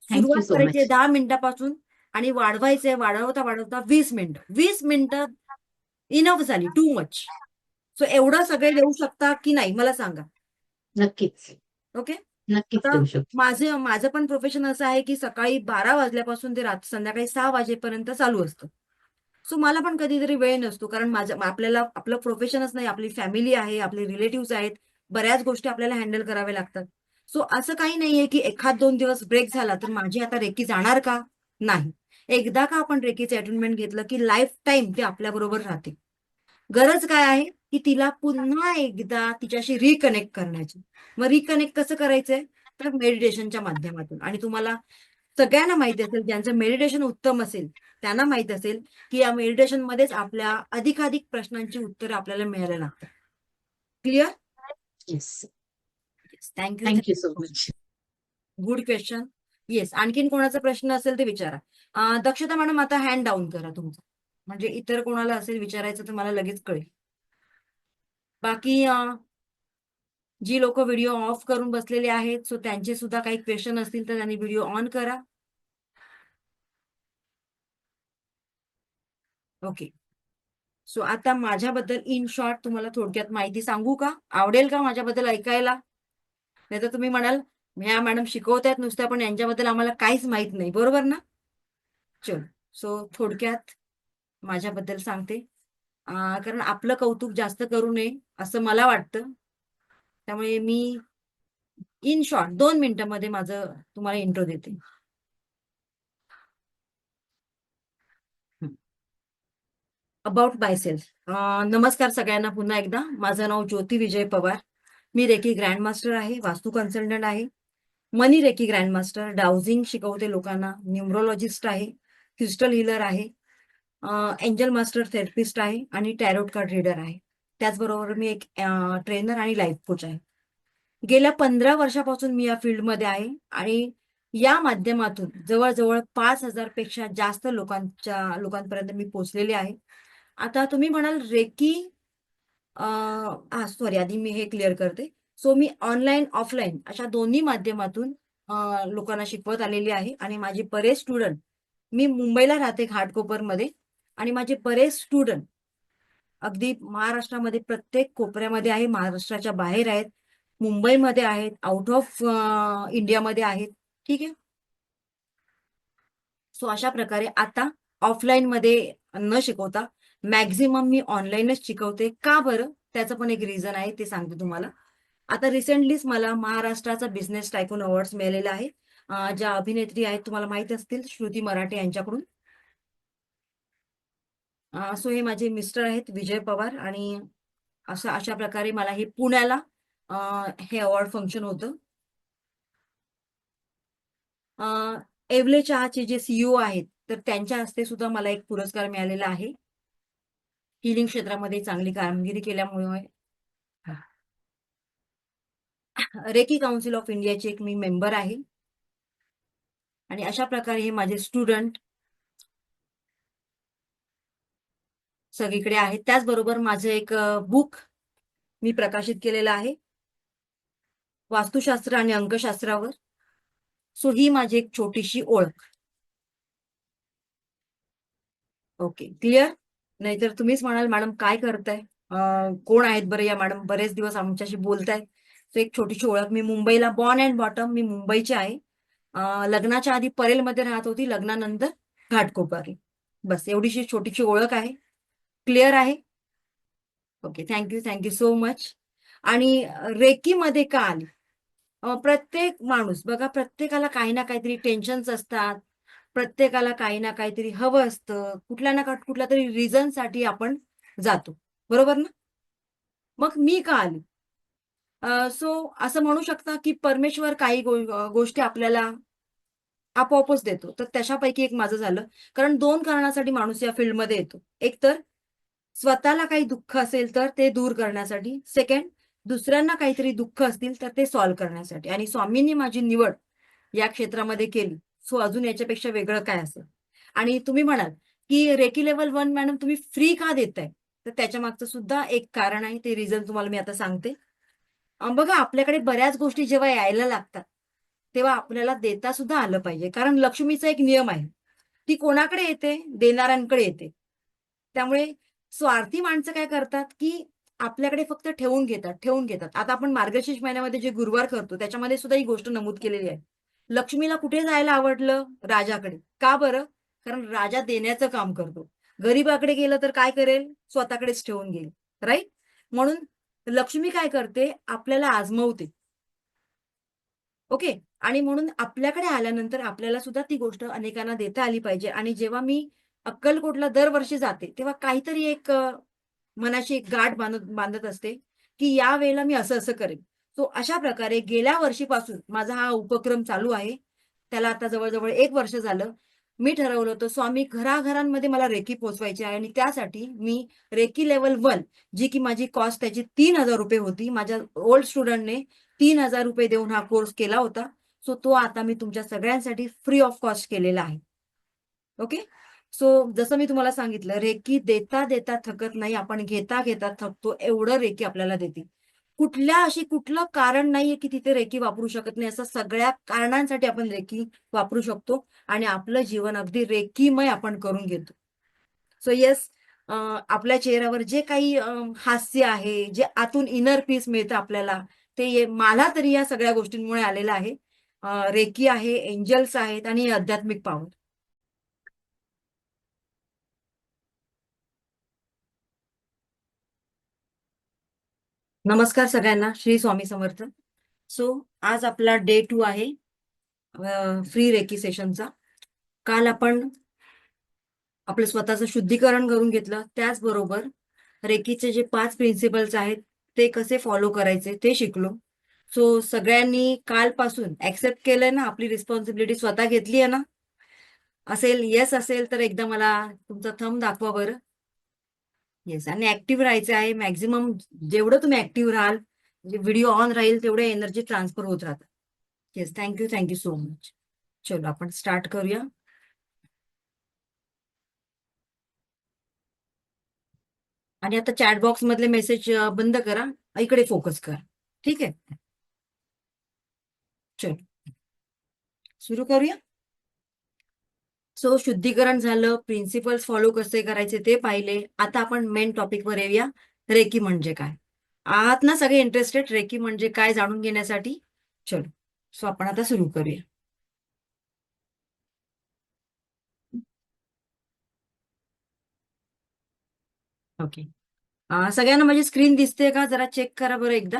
थँक्यू सुरुवात सो करायची आहे मच. 10 मिनिटापासून आणि वाढवायचंय, वाढवता-वाढवता 20 मिनिटं. 20 मिनिटं इनफ झाली, टू मच. सो एवढं सगळे देऊ शकता की नाही मला सांगा. नक्कीच. ओके. नक्कीच आता देऊ शकतो. माझं पण प्रोफेशन असं आहे की सकाळी 12 वाजल्यापासून ते संध्याकाळी 6 वाजेपर्यंत चालू असतं. सो मला पण कधीतरी वेळ नसतो, कारण आपल्याला आपलं प्रोफेशनच नाही, आपली फॅमिली आहे, आपले रिलेटिव्ह आहेत, बऱ्याच गोष्टी आपल्याला हँडल कराव्या लागतात. सो असं काही नाहीये की एखाद 2 दिवस ब्रेक झाला तर माझी आता रेकी जाणार का? नाही. एकदा का आपण रेकीचं अटेन्डमेंट घेतलं की लाईफ टाईम ते आपल्याबरोबर राहते. गरज काय आहे की तिला पुन्हा एकदा तिच्याशी रिकनेक्ट करण्याची. मग रिकनेक्ट कसं करायचंय? तर मेडिटेशनच्या माध्यमातून. आणि तुम्हाला सगळ्यांना माहिती असेल, ज्यांचं मेडिटेशन उत्तम असेल, त्यांना माहित असेल की या मेडिटेशनमध्येच आपल्या अधिकाधिक प्रश्नांची उत्तरं आपल्याला मिळायला लागतात. Clear? Yes. Thank you. Thank you so much. Good question. Yes, आणखीन कोणाचा प्रश्न असेल ते विचारा. दक्षता मॅडम, आता हँड डाऊन करा तुमचा, म्हणजे इतर कोणाला असेल विचारायचं तर मला लगेच कळेल. बाकी जी लोक व्हिडिओ ऑफ करून बसलेले आहेत, सो त्यांचे सुद्धा काही क्वेश्चन असतील तर त्यांनी व्हिडिओ ऑन करा. ओके. सो आता माझ्याबद्दल इन शॉर्ट तुम्हाला थोडक्यात माहिती सांगू का? आवडेल का माझ्याबद्दल ऐकायला? नाही तर तुम्ही म्हणाल, ह्या मॅडम शिकवतायत नुसत्या, पण यांच्याबद्दल आम्हाला काहीच माहित नाही, बरोबर ना? चल, सो थोडक्यात माझ्याबद्दल सांगते. कारण आपलं कौतुक जास्त करू नये असं मला वाटतं. त्यामुळे मी इन शॉर्ट 2 मिनिटांमध्ये माझं तुम्हाला इंट्रो देते. About myself. नमस्कार सगळ्यांना पुन्हा एकदा. माझं नाव ज्योती विजय पवार. मी रेकी ग्रँडमास्टर आहे, वास्तू कन्सल्टंट आहे, मनी रेकी ग्रँडमास्टर, डाउजिंग शिकवते लोकांना, न्यूमरोलॉजिस्ट आहे, क्रिस्टल हिलर आहे, एंजल मास्टर थेरपिस्ट आहे आणि टॅरोट कार्ड रीडर आहे. त्याचबरोबर मी एक ट्रेनर आणि लाईफ कोच आहे. गेल्या 15 वर्षापासून मी या फील्डमध्ये आहे आणि या माध्यमातून जवळजवळ 5,000 पेक्षा जास्त लोकांपर्यंत मी पोहोचलेले आहे. आता तुम्ही म्हणाल रेकी, सॉरी, आधी मी हे क्लिअर करते. सो मी ऑनलाईन ऑफलाईन अशा दोन्ही माध्यमातून लोकांना शिकवत आलेली आहे आणि माझे बरेच स्टुडंट, मी मुंबईला राहते घाटकोपरमध्ये, आणि माझे बरेच स्टुडंट अगदी महाराष्ट्रामध्ये प्रत्येक कोपऱ्यामध्ये आहे, महाराष्ट्राच्या बाहेर आहेत, मुंबईमध्ये आहेत, आउट ऑफ इंडियामध्ये आहेत. ठीक आहे. सो अशा प्रकारे आता ऑफलाईन मध्ये न शिकवता मॅक्झिमम मी ऑनलाईनच शिकवते. का बरं? त्याचं पण एक रिझन आहे, ते सांगते तुम्हाला. आता रिसेंटलीच मला महाराष्ट्राचा बिझनेस टायकून अवॉर्ड्स मिळालेला आहे. ज्या अभिनेत्री आहेत तुम्हाला माहित असतील, श्रुती मराठे यांच्याकडून. सो हे माझे मिस्टर आहेत विजय पवार, आणि अशा प्रकारे मला हे पुण्याला हे अवॉर्ड फंक्शन होतं. एवले चहाचे जे सीईओ आहेत, तर त्यांच्या हस्ते सुद्धा मला एक पुरस्कार मिळालेला आहे, हिलिंग क्षेत्रामध्ये चांगली कामगिरी केल्यामुळे. रेकी काउन्सिल ऑफ इंडियाचे एक मी मेंबर आहे. आणि अशा प्रकारे हे माझे स्टुडंट सगळीकडे आहेत. त्याचबरोबर माझं एक बुक मी प्रकाशित केलेलं आहे वास्तुशास्त्र आणि अंकशास्त्रावर. सो ही माझी एक छोटीशी ओळख. Okay, clear? नाहीतर तुम्हीच म्हणाल मॅडम काय करताय, कोण आहेत बरं या मॅडम, बरेच दिवस आमच्याशी बोलतायत. सो एक छोटीशी ओळख. मी मुंबईला बॉर्न अँड बॉटम, मी मुंबईची आहे. लग्नाच्या आधी परेलमध्ये राहत होती, लग्नानंतर घाटकोपर. बस एवढीशी छोटीशी ओळख आहे. क्लिअर आहे? Okay, thank you so much. आणि रेकीमध्ये का आली? प्रत्येक माणूस बघा, प्रत्येकाला काही ना काहीतरी टेन्शन्स असतात, प्रत्येकाला काही ना काहीतरी हवं असतं, कुठल्या तरी रिझन साठी आपण जातो, बरोबर ना? मग मी का आली? सो असं म्हणू शकता की परमेश्वर काही गोष्टी आपल्याला आपोआपच देतो. तर त्याच्यापैकी एक माझं झालं. कारण 2 कारणासाठी माणूस या फील्डमध्ये येतो. एक तर स्वतःला काही दुःख असेल तर ते दूर करण्यासाठी, सेकंड दुसऱ्यांना काहीतरी दुःख असतील तर ते सॉल्व्ह करण्यासाठी. आणि स्वामींनी माझी निवड या क्षेत्रामध्ये केली. सो अजून याच्यापेक्षा वेगळं काय असेल? आणि तुम्ही म्हणाल की रेकी लेवल 1 मॅडम तुम्ही फ्री का देताय? तर त्याच्या मागचं सुद्धा एक कारण आहे, ते रिझन तुम्हाला मी आता सांगते. बघा, आपल्याकडे बऱ्याच गोष्टी जेव्हा यायला लागतात तेव्हा आपल्याला देता सुद्धा आलं पाहिजे. कारण लक्ष्मीचा एक नियम आहे, ती कोणाकडे येते? देणाऱ्यांकडे येते. त्यामुळे स्वार्थी माणसं काय करतात की आपल्याकडे फक्त ठेवून घेतात. आता आपण मार्गशीर्ष महिन्यामध्ये जे गुरुवार करतो त्याच्यामध्ये सुद्धा ही गोष्ट नमूद केलेली आहे. लक्ष्मीला कुठे जायला आवडलं? राजाकडे. का बरं? कारण राजा देण्याचं काम करतो. गरीबाकडे गेलं तर काय करेल? स्वतःकडेच ठेवून घेईल. राईट? म्हणून लक्ष्मी काय करते? आपल्याला आजमवते. ओके. आणि म्हणून आपल्याकडे आल्यानंतर आपल्याला सुद्धा ती गोष्ट अनेकांना देता आली पाहिजे. आणि जेव्हा मी अक्कलकोटला दरवर्षी जाते तेव्हा काहीतरी एक मनाची एक गाठ बांधत असते की या वेळेला मी असं असं करेन. सो अशा प्रकारे गेल्या वर्षीपासून माझा हा उपक्रम चालू आहे. त्याला आता जवळजवळ 1 वर्ष झालं. मी ठरवलं होतं स्वामी घराघरांमध्ये मला रेकी पोचवायची आहे आणि त्यासाठी मी रेकी लेवल 1 जी की माझी कॉस्ट त्याची 3,000 रुपये होती. माझ्या ओल्ड स्टुडंटने 3,000 रुपये देऊन हा कोर्स केला होता. सो तो आता मी तुमच्या सगळ्यांसाठी फ्री ऑफ कॉस्ट केलेला आहे. ओके. सो जसं मी तुम्हाला सांगितलं, रेकी देता देता थकत नाही, आपण घेता घेता थकतो, एवढं रेकी आपल्याला देते. कुठलं कारण नाहीये की तिथे रेकी वापरू शकत नाही. असं सगळ्या कारणांसाठी आपण रेकी वापरू शकतो आणि आपलं जीवन अगदी रेकीमय आपण करून घेतो. सो येस, आपल्या चेहऱ्यावर जे काही हास्य आहे, जे आतून इनर पीस मिळतं आपल्याला, ते मला तरी या सगळ्या गोष्टींमुळे आलेलं आहे. रेकी आहे, एंजल्स आहेत आणि आध्यात्मिक पावर. नमस्कार सगळ्यांना, श्री स्वामी समर्थ. सो आज आपला डे 2 आहे फ्री रेकी सेशनचा. काल आपण आपलं स्वतःचं शुद्धीकरण करून घेतलं. त्याचबरोबर रेकीचे जे 5 प्रिन्सिपल्स आहेत ते कसे फॉलो करायचे ते शिकलो. सो सगळ्यांनी कालपासून ऍक्सेप्ट केलंय ना, आपली रिस्पॉन्सिबिलिटी स्वतः घेतली आहे ना? असेल, येस असेल तर एकदा मला तुमचा थंब दाखवा बरं. येस. आणि ऍक्टिव्ह राहायचं आहे. मॅक्झिमम जेवढं तुम्ही ऍक्टिव्ह राहाल, म्हणजे व्हिडिओ ऑन राहील तेवढे एनर्जी ट्रान्सफर होत राहतात. Yes, thank you so much. चलो आपण स्टार्ट करूया. आणि आता चॅट बॉक्स मधले मेसेज बंद करा, इकडे फोकस करा. ठीक आहे, चलो सुरू करूया. सो शुद्धीकरण झालं, प्रिन्सिपल्स फॉलो कसे करायचे ते पाहिले. आता आपण मेन टॉपिकवर येऊया. रेकी म्हणजे काय? आहात ना सगळे इंटरेस्टेड रेकी म्हणजे काय जाणून घेण्यासाठी? चलो, सो आपण आता सुरू करूया. ओके. सगळ्यांना माझी स्क्रीन दिसते का? जरा चेक करा बरं एकदा.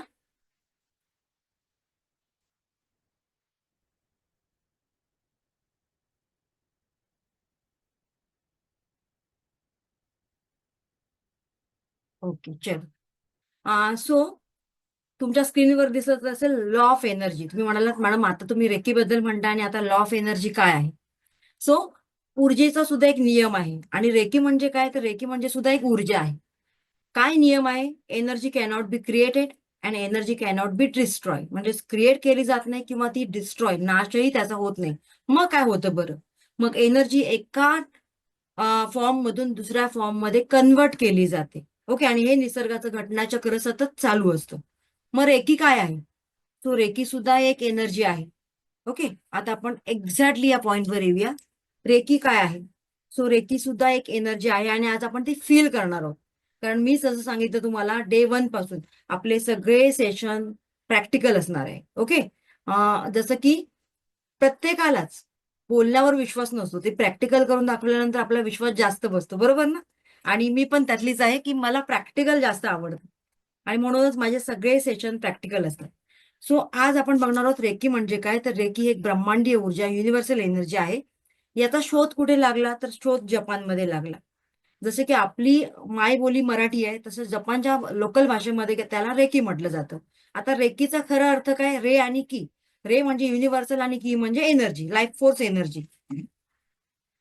ओके, चलो. सो तुमच्या स्क्रीनवर दिसत असेल लॉ ऑफ एनर्जी. तुम्ही म्हणालात मॅडम आता तुम्ही रेकीबद्दल म्हणता आणि आता लॉ ऑफ एनर्जी काय आहे? सो ऊर्जेचा सुद्धा एक नियम आहे. आणि रेकी म्हणजे काय? तर रेकी म्हणजे सुद्धा एक ऊर्जा आहे. काय नियम आहे? Energy cannot be created and energy cannot be destroy. म्हणजे क्रिएट केली जात नाही किंवा ती डिस्ट्रॉय, नाशही त्याचा होत नाही. मग काय होतं बरं? मग एनर्जी एका फॉर्म मधून दुसऱ्या फॉर्म मध्ये कन्वर्ट केली जाते. ओके. आणि हे निसर्गाचं घटनाचक्र सतत चालू असतं. मग रेकी काय आहे? तो रेकी सुद्धा एक एनर्जी आहे. ओके. आता आपण एक्झॅक्टली या पॉइंटवर येऊया. रेकी काय आहे? सो रेकी सुद्धा एक एनर्जी आहे आणि आज आपण ती फील करणार आहोत. कारण मी जसं सांगितलं तुम्हाला, डे 1 पासून आपले सगळे सेशन प्रॅक्टिकल असणार आहे. ओके. जसं की प्रत्येकालाच बोलण्यावर विश्वास नसतो, ते प्रॅक्टिकल करून दाखवल्यानंतर आपला विश्वास जास्त बसतो, बरोबर ना? आणि मी पण त्यातलीच आहे की मला प्रॅक्टिकल जास्त आवडतं आणि म्हणूनच माझे सगळे सेशन प्रॅक्टिकल असतात. सो आज आपण बघणार आहोत रेकी म्हणजे काय. तर रेकी एक ब्रह्मांडीय ऊर्जा, युनिव्हर्सल एनर्जी आहे. याचा शोध कुठे लागला? तर शोध जपानमध्ये लागला. जसे की आपली मायबोली मराठी आहे, तसं जपानच्या लोकल भाषेमध्ये त्याला रेकी म्हटलं जातं. आता रेकीचा खरा अर्थ काय? रे आणि की. रे म्हणजे युनिव्हर्सल आणि की म्हणजे एनर्जी, लाईफ फोर्स एनर्जी.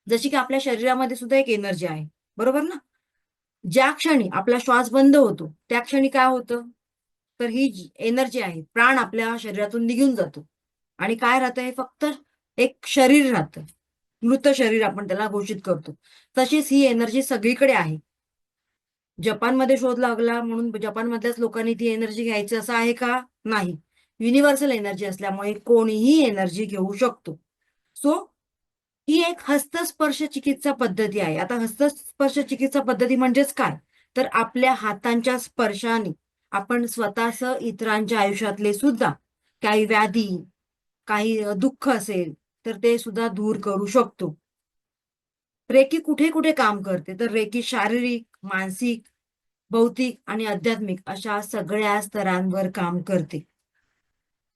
जशी की आपल्या शरीरामध्ये सुद्धा एक एनर्जी आहे, बरोबर ना? ज्या क्षणी आपला श्वास बंद होतो त्या क्षणी काय होतं? तर ही एनर्जी आहे, प्राण आपल्या शरीरातून निघून जातो आणि काय राहतं? हे फक्त एक शरीर राहतं, मृत शरीर आपण त्याला घोषित करतो. तशीच ही एनर्जी सगळीकडे आहे. जपानमध्ये शोध लागला म्हणून जपानमधल्याच लोकांनी ती एनर्जी घ्यायची असं आहे का? नाही. युनिव्हर्सल एनर्जी असल्यामुळे कोणीही एनर्जी घेऊ शकतो. सो ही एक हस्तस्पर्श चिकित्सा पद्धती आहे. आता हस्तस्पर्श चिकित्सा पद्धती म्हणजेच काय? तर आपल्या हातांच्या स्पर्शाने आपण स्वतःसह इतरांच्या आयुष्यातले सुद्धा काही व्याधी, काही दुःख असेल तर ते सुद्धा दूर करू शकतो. रेकी कुठे कुठे काम करते? तर रेकी शारीरिक, मानसिक, भौतिक आणि आध्यात्मिक अशा सगळ्या स्तरांवर काम करते.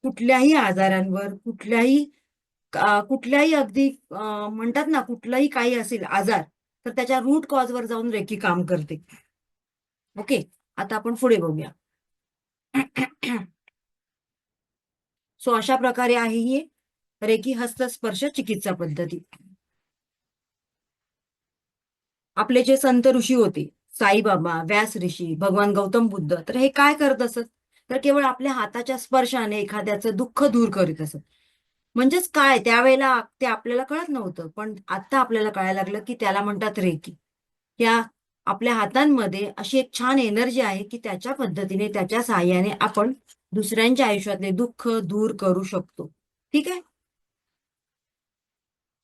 कुठल्याही आजारांवर, कुठल्याही अगदी म्हणतात ना, कुठलाही काही असेल आजार तर त्याच्या रूट कॉजवर जाऊन रेकी काम करते. ओके. आता आपण पुढे बघूया. सो अशा प्रकारे आहे ही रेकी हस्तस्पर्श चिकित्सा पद्धती. आपले जे संत ऋषी होते, साईबाबा, व्यास ऋषी, भगवान गौतम बुद्ध, तर हे काय करत असत? तर केवळ आपल्या हाताच्या स्पर्शाने एखाद्याचं दुःख दूर करीत असत. म्हणजेच काय, त्यावेळेला ते आपल्याला कळत नव्हतं, पण आता आपल्याला कळायला लागलं की त्याला म्हणतात रेकी. या आपल्या हातांमध्ये अशी एक छान एनर्जी आहे की त्याच्या पद्धतीने, त्याच्या साहाय्याने आपण दुसऱ्यांच्या आयुष्यातले दुःख दूर करू शकतो. ठीक आहे.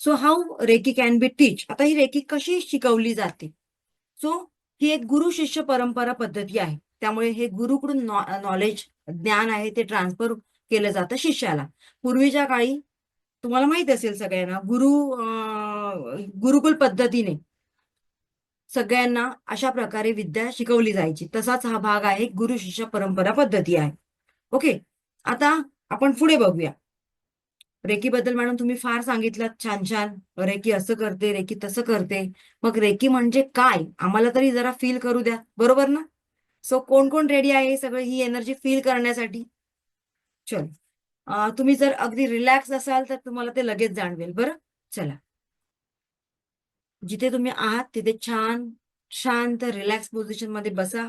So how reiki can be teach. आता ही रेकी कशी शिकवली जाते? सो ही एक गुरु शिष्य परंपरा पद्धती आहे. त्यामुळे हे गुरुकडून नॉलेज, ज्ञान आहे ते ट्रान्सफर केलं जातं शिष्याला. पूर्वीच्या काळी तुम्हाला माहित असेल सगळ्यांना, गुरुकुल पद्धतीने सगळ्यांना अशा प्रकारे विद्या शिकवली जायची. तसाच हा भाग आहे, गुरु शिष्य परंपरा पद्धती आहे. ओके. आता आपण पुढे बघूया. रेकीबद्दल मॅडम तुम्ही फार सांगितलं, छान छान. रेकी असं करते, रेकी तसं करते. मग रेकी म्हणजे काय आम्हाला तरी जरा फील करू द्या, बरोबर ना? सो कोण कोण रेडी आहे सगळं ही एनर्जी फील करण्यासाठी? चल, तुम्ही जर अगदी रिलॅक्स असाल तर तुम्हाला ते लगेच जाणवेल. बरं, चला. जिथे तुम्ही आहात तिथे छान शांत रिलॅक्स पोझिशन मध्ये बसा.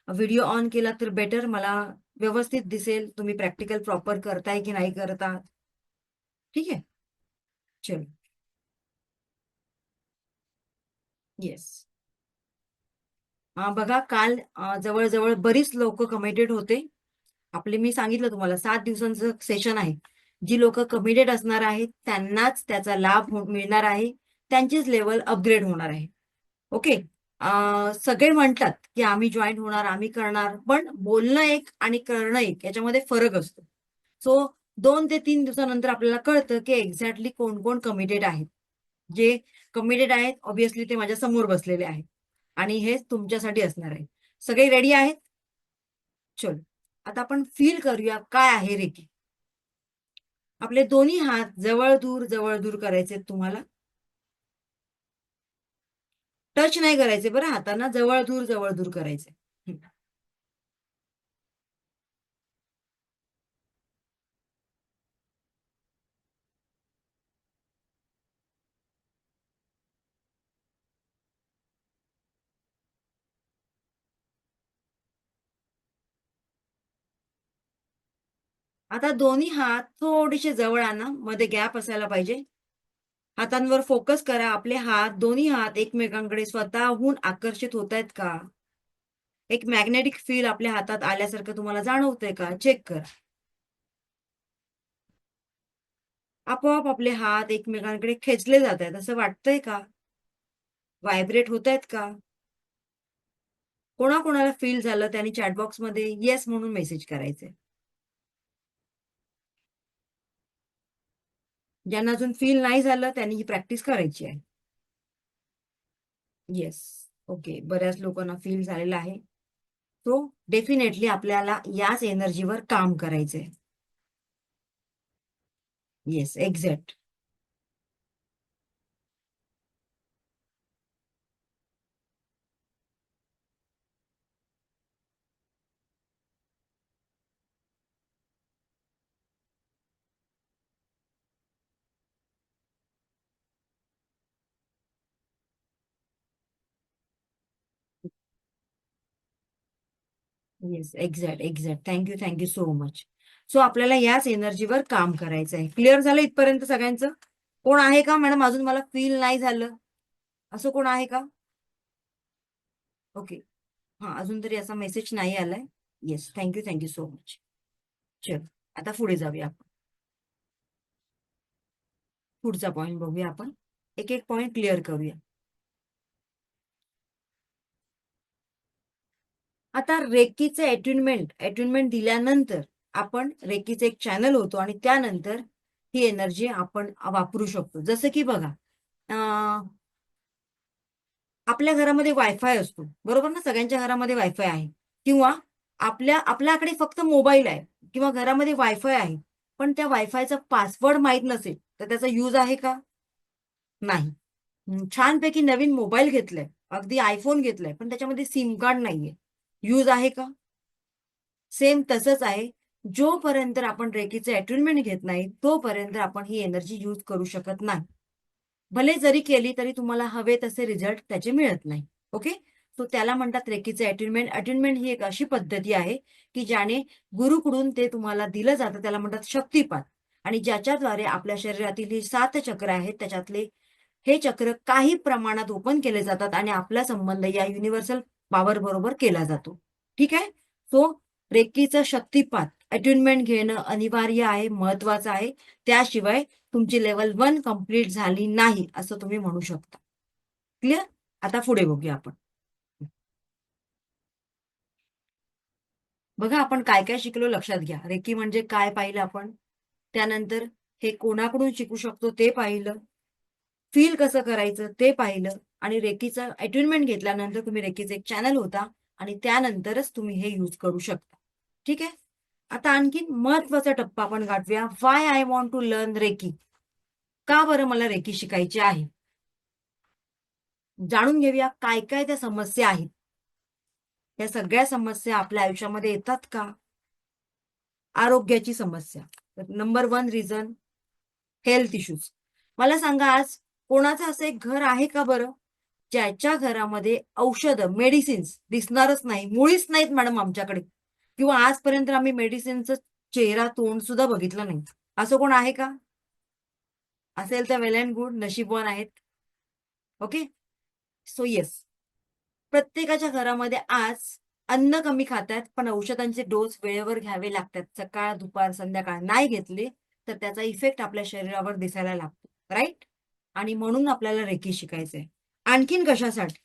व्हिडिओ ऑन केला तर बेटर, मला व्यवस्थित दिसेल तुम्ही प्रॅक्टिकल प्रॉपर करताय की नाही करत आहात. ठीक आहे, चलो. येस. बघा, काल जवळजवळ बरीच लोक कमिटेड होते आपले. मी सांगितलं तुम्हाला 7 दिवसांचं सेशन आहे. जी लोक कमिटेड असणार आहेत त्यांनाच त्याचा लाभ मिळणार आहे, त्यांचीच लेवल अपग्रेड होणार आहे. ओके. सगळे म्हणतात की आम्ही जॉईन होणार, आम्ही करणार, पण बोलणं एक आणि करणं एक याच्यामध्ये फरक असतो. सो 2 ते 3 दिवसानंतर आपल्याला कळतं की एक्झॅक्टली कोण कोण कमिटेड आहेत. जे कमिटेड आहेत ऑब्व्हियसली ते माझ्या समोर बसलेले आहेत आणि हे तुमच्यासाठी असणार आहे. सगळे रेडी आहेत? चलो, आता आपण फील करूया काय आहे रेकी. आपले दोन्ही हात जवळ दूर करायचे तुम्हाला. टच नाही करायचे बरं, हातांना जवळ दूर करायचे. आता दोन्ही हात थोडेसे जवळ आणा, मध्ये गॅप असायला पाहिजे. हातांवर फोकस करा. आपले हात, दोन्ही हात एकमेकांकडे स्वतःहून आकर्षित होत आहेत का? एक मॅग्नेटिक फील आपल्या हातात आल्यासारखं तुम्हाला जाणवतंय का? चेक करा. आपोआप आपले हात एकमेकांकडे खेचले जात आहेत असं वाटतंय का? व्हायब्रेट होत आहेत का? कोणाकोणाला फील झालं त्यांनी चॅटबॉक्स मध्ये येस म्हणून मेसेज करायचे. ज्यांना अजून फील नाही झालं त्यांनी ही प्रॅक्टिस करायची आहे. येस, ओके, बऱ्याच लोकांना फील झालेलं आहे. तो डेफिनेटली आपल्याला याच एनर्जीवर काम करायचंय. Yes, exact. Yes, exact. Thank you so much. So आपल्याला याच एनर्जीवर काम करायचं आहे. क्लिअर झालं इथपर्यंत सगळ्यांचं? कोण आहे का मॅडम अजून मला फील नाही झालं असं कोण आहे का? ओके, हा, अजून तरी असा मेसेज नाही आलाय. Yes, thank you so much. चल, आता पुढे जाऊया आपण. पुढचा पॉइंट बघूया आपण. एक एक पॉइंट क्लिअर करूया. आता रेकीचे अट्युनमेंट दिल्यानंतर आपण रेकीचे एक चॅनल होतो आणि त्यानंतर ही एनर्जी आपण वापरू शकतो. जसं की बघा, आपल्या घरामध्ये वायफाय असतो, बरोबर ना? सगळ्यांच्या घरामध्ये वायफाय आहे, किंवा आपल्याकडे फक्त मोबाईल आहे किंवा घरामध्ये वायफाय आहे, पण त्या वायफायचा पासवर्ड माहित नसेल तर त्याचा यूज आहे का? नाही. छानपैकी नवीन मोबाईल घेतलाय, अगदी आयफोन घेतलाय, पण त्याच्यामध्ये सिम कार्ड नाहीये, यूज आहे का? सेम तसंच आहे. जोपर्यंत आपण रेकीचे अट्युनमेंट घेत नाही तोपर्यंत आपण ही एनर्जी यूज करू शकत नाही. भले जरी केली तरी तुम्हाला हवे तसे रिझल्ट त्याचे मिळत नाही. ओके, तो त्याला म्हणतात रेकीचे अट्युनमेंट. अट्युनमेंट ही एक अशी पद्धती आहे की ज्याने गुरुकडून ते तुम्हाला दिलं जातं, त्याला म्हणतात शक्तिपात. आणि ज्याच्याद्वारे आपल्या शरीरातील ही 7 चक्र आहेत त्याच्यातले हे चक्र काही प्रमाणात ओपन केले जातात आणि आपला संबंध या युनिव्हर्सल पॉवर बरोबर केला जातो. ठीक आहे. सो रेकीचं शक्तिपात अट्युनमेंट घेणं अनिवार्य आहे, महत्वाचं आहे. त्याशिवाय तुमची लेवल 1 कंप्लीट झाली नाही असं तुम्ही म्हणू शकता. क्लिअर? आता पुढे बघूया आपण. बघा, आपण काय काय शिकलो लक्षात घ्या. रेकी म्हणजे काय पाहिलं आपण, त्यानंतर हे कोणाकडून शिकू शकतो ते पाहिलं, फील कसं करायचं ते पाहिलं, आणि रेकीचं अट्युनमेंट घेतल्यानंतर तुम्ही रेकीचं एक चॅनल होता आणि त्यानंतरच तुम्ही हे यूज करू शकता. ठीक आहे. आता आणखीन महत्वाचा टप्पा आपण गाठूया. Why I want to learn reiki. का बरं मला रेकी शिकायची आहे? जाणून घेऊया काय काय त्या समस्या आहेत. या सगळ्या समस्या आपल्या आयुष्यामध्ये येतात का? आरोग्याची समस्या. Number 1 reason health issues. मला सांगा, आज कोणाचं असं एक घर आहे का बरं ज्याच्या घरामध्ये औषधं, मेडिसिन्स दिसणारच नाही, मुळीच नाहीत मॅडम आमच्याकडे, किंवा आजपर्यंत आम्ही मेडिसिनचं चेहरा तोंड सुद्धा बघितलं नाही. असं कोण आहे का? असेल तर वेल अँड गुड, नशीबवान आहेत. ओके, सो येस, प्रत्येकाच्या घरामध्ये आज अन्न कमी खातात, पण औषधांचे डोस वेळेवर घ्यावे लागतात. सकाळ, दुपार, संध्याकाळ नाही घेतले तर त्याचा इफेक्ट आपल्या शरीरावर दिसायला लागतो. राईट? आणि म्हणून आपल्याला रेकी शिकायचंय. आणखीन कशासाठी?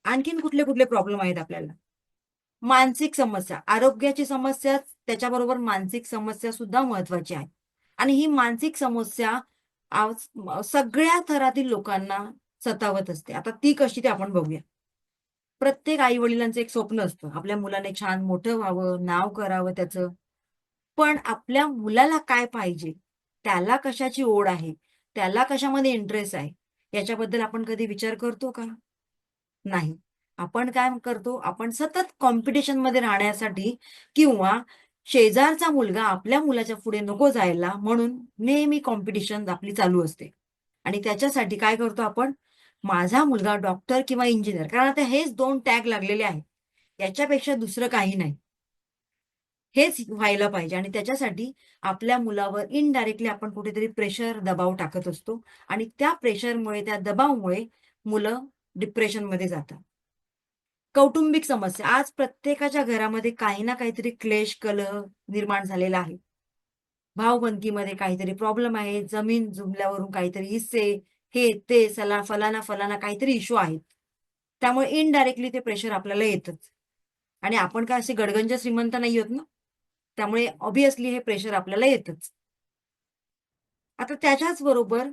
आणखीन कुठले कुठले प्रॉब्लेम आहेत आपल्याला? मानसिक समस्या. आरोग्याची समस्या, त्याच्याबरोबर मानसिक समस्या सुद्धा महत्वाची आहे. आणि ही मानसिक समस्या सगळ्या थरातील लोकांना सतावत असते. आता ती कशी ते आपण बघूया. प्रत्येक आई वडिलांचं एक स्वप्न असतं, आपल्या मुलाने छान मोठं व्हावं, नाव करावं त्याचं. पण आपल्या मुलाला काय पाहिजे, त्याला कशाची ओढ आहे, त्याला कशामध्ये इंटरेस्ट आहे, याच्याबद्दल आपण कधी विचार करतो का? नाही. आपण काय करतो, आपण सतत कॉम्पिटिशन मध्ये राहण्यासाठी किंवा शेजारचा मुलगा आपल्या मुलाच्या पुढे नको जायला म्हणून नेहमी कॉम्पिटिशन आपली चालू असते. आणि त्याच्यासाठी काय करतो आपण, माझा मुलगा डॉक्टर किंवा इंजिनियर, कारण आता हेच 2 टॅग लागलेले आहेत, याच्यापेक्षा दुसरं काही नाही, हेच व्हायला पाहिजे. आणि त्याच्यासाठी आपल्या मुलावर इनडायरेक्टली आपण कुठेतरी प्रेशर, दबाव टाकत असतो. आणि त्या प्रेशरमुळे, त्या दबावामुळे मुलं डिप्रेशनमध्ये जातात. कौटुंबिक समस्या. आज प्रत्येकाच्या घरामध्ये काही ना काहीतरी क्लेश, कलह निर्माण झालेला आहे. भावबंदकीमध्ये काहीतरी प्रॉब्लेम आहे, जमीन जुमल्यावरून काहीतरी हिस्से, हे ते फलाना फलाना काहीतरी इश्यू आहेत. त्यामुळे इनडायरेक्टली ते प्रेशर आपल्याला येतच. आणि आपण काय असे गडगंज श्रीमंत नाही आहोत ना, त्यामुळे ऑब्व्हियसली हे प्रेशर आपल्याला येतच. आता त्याच्याच बरोबर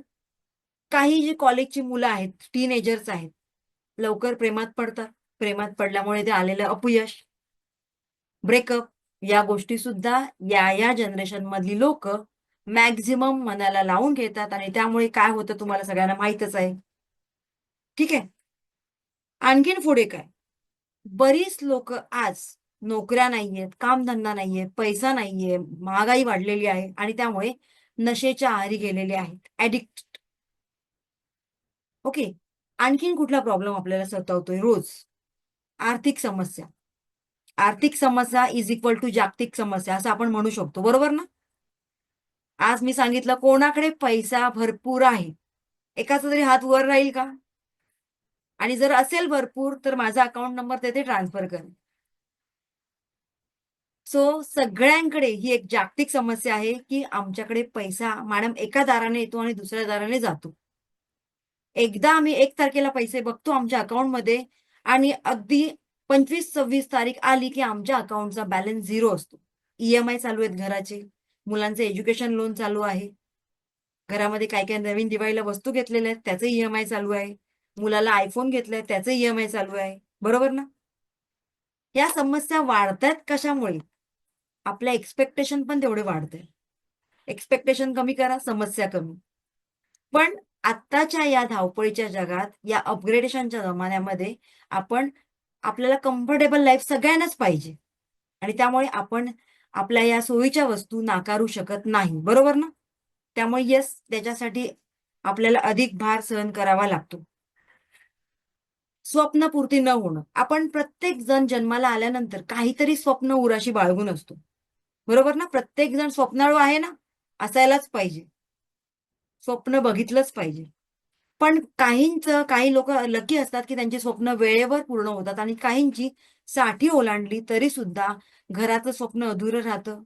काही जी कॉलेजची मुलं आहेत, टीनेजर्स आहेत, लवकर प्रेमात पडतात. प्रेमात पडल्यामुळे ते आलेलं अपयश, ब्रेकअप, या गोष्टी सुद्धा या जनरेशन मधली लोक मॅक्झिमम मनाला लावून घेतात. आणि त्यामुळे काय होतं तुम्हाला सगळ्यांना माहितच आहे. ठीक आहे. आणखीन पुढे काय, बरीच लोक आज नोकऱ्या नाहीयेत, कामधंदा नाहीये, पैसा नाहीये, महागाई वाढलेली आहे आणि त्यामुळे नशेच्या आहारी गेलेले आहेत, ऍडिक्ट. ओके. आणखीन कुठला प्रॉब्लेम आपल्याला सतावतोय रोज? आर्थिक समस्या. आर्थिक समस्या इज इक्वल टू जागतिक समस्या असं आपण म्हणू शकतो, बरोबर ना? आज मी सांगितलं कोणाकडे पैसा भरपूर आहे, एकाचा तरी हात वर राहील का? आणि जर असेल भरपूर तर माझा अकाउंट नंबर तेथे ट्रान्सफर करेल. सो सगळ्यांकडे ही एक जागतिक समस्या आहे की आमच्याकडे पैसा मॅडम एका दाराने येतो आणि दुसऱ्या दाराने जातो. एकदा आम्ही 1 तारखेला पैसे बघतो आमच्या अकाउंटमध्ये आणि अगदी 25-26 तारीख आली की आमच्या अकाउंटचा बॅलन्स 0 असतो. EMI चालू आहेत घराचे, मुलांचे एज्युकेशन लोन चालू आहे, घरामध्ये काय काय नवीन दिवाळीला वस्तू घेतलेल्या आहेत त्याचे EMI चालू आहे, मुलाला आयफोन घेतलाय त्याचे EMI चालू आहे, बरोबर ना? या समस्या वाढतात कशामुळे? आपल्या एक्सपेक्टेशन पण तेवढे वाढते. एक्सपेक्टेशन कमी करा, समस्या कमी. पण आत्ताच्या या धावपळीच्या जगात, या अपग्रेडेशनच्या जमान्यामध्ये आपल्याला कम्फर्टेबल लाईफ सगळ्यांनाच पाहिजे. आणि त्यामुळे आपण आपल्या या सोयीच्या वस्तू नाकारू शकत नाही, बरोबर ना? त्यामुळे येस, त्याच्यासाठी आपल्याला अधिक भार सहन करावा लागतो. स्वप्नपूर्ती न होणं. आपण प्रत्येक जण जन्माला आल्यानंतर काहीतरी स्वप्न उराशी बाळगून असतो, बरोबर ना? प्रत्येक जण स्वप्नाळू आहे ना, असायलाच पाहिजे, स्वप्न बघितलंच पाहिजे. पण काही लोक लकी असतात की त्यांची स्वप्न वेळेवर पूर्ण होतात आणि काहींची 60 ओलांडली तरी सुद्धा घराचं स्वप्न अधुरं राहतं.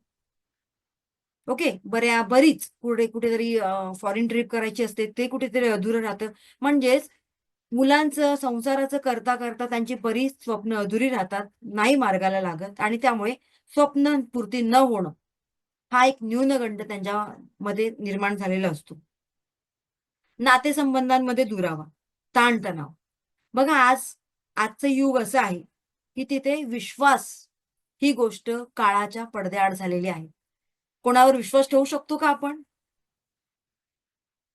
ओके. बरीच कुठेतरी फॉरेन ट्रिप करायची असते, ते कुठेतरी अधुरं राहतं. म्हणजेच मुलांचं, संसाराचं करता करता त्यांची बरीच स्वप्न अधुरी राहतात, नाही मार्गाला लागत. आणि त्यामुळे स्वप्नपूर्ती न होणं हा एक न्यूनगंड त्यांच्यामध्ये निर्माण झालेला असतो. नातेसंबंधांमध्ये दुरावा, ताणतणाव. बघा, आजचं युग असं आहे की तिथे विश्वास ही गोष्ट काळाच्या पडद्याआड झालेली आहे. कोणावर विश्वास ठेवू शकतो का आपण?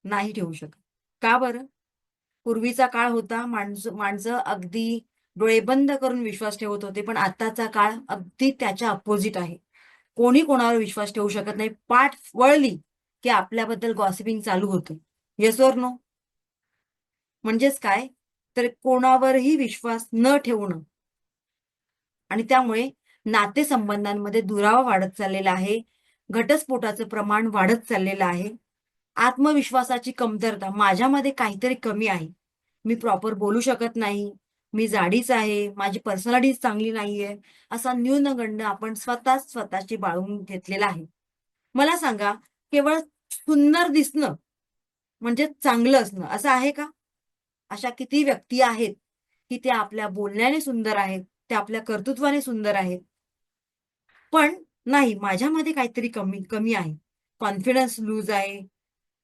नाही ठेवू शकत. का बरं? पूर्वीचा काळ होता, माणसं अगदी डोळे बंद करून विश्वास ठेवत होते, पण आताचा काळ अगदी त्याच्या अपोजिट आहे. कोणी कोणावर विश्वास ठेवू शकत नाही. पाठ वळली की आपल्याबद्दल गॉसिपिंग चालू होतं. Yes or no? म्हणजेच काय, तर कोणावरही विश्वास न ठेवणं आणि त्यामुळे नातेसंबंधांमध्ये दुरावा वाढत चाललेला आहे. घटस्फोटाचं प्रमाण वाढत चाललेलं आहे. आत्मविश्वासाची कमतरता, माझ्यामध्ये काहीतरी कमी आहे, मी प्रॉपर बोलू शकत नाही, मी जाडीच आहे, माझी पर्सनॅलिटी चांगली नाहीये, असा न्यूनगंड आपण स्वतःची बाळगून घेतलेला आहे. मला सांगा, केवळ सुंदर दिसणं म्हणजे चांगलं असणं असं आहे का? अशा किती व्यक्ती आहेत की त्या आपल्या बोलण्याने सुंदर आहेत, त्या आपल्या कर्तृत्वाने सुंदर आहेत, पण नाही, माझ्यामध्ये काहीतरी कमी कमी आहे, कॉन्फिडन्स लूज आहे,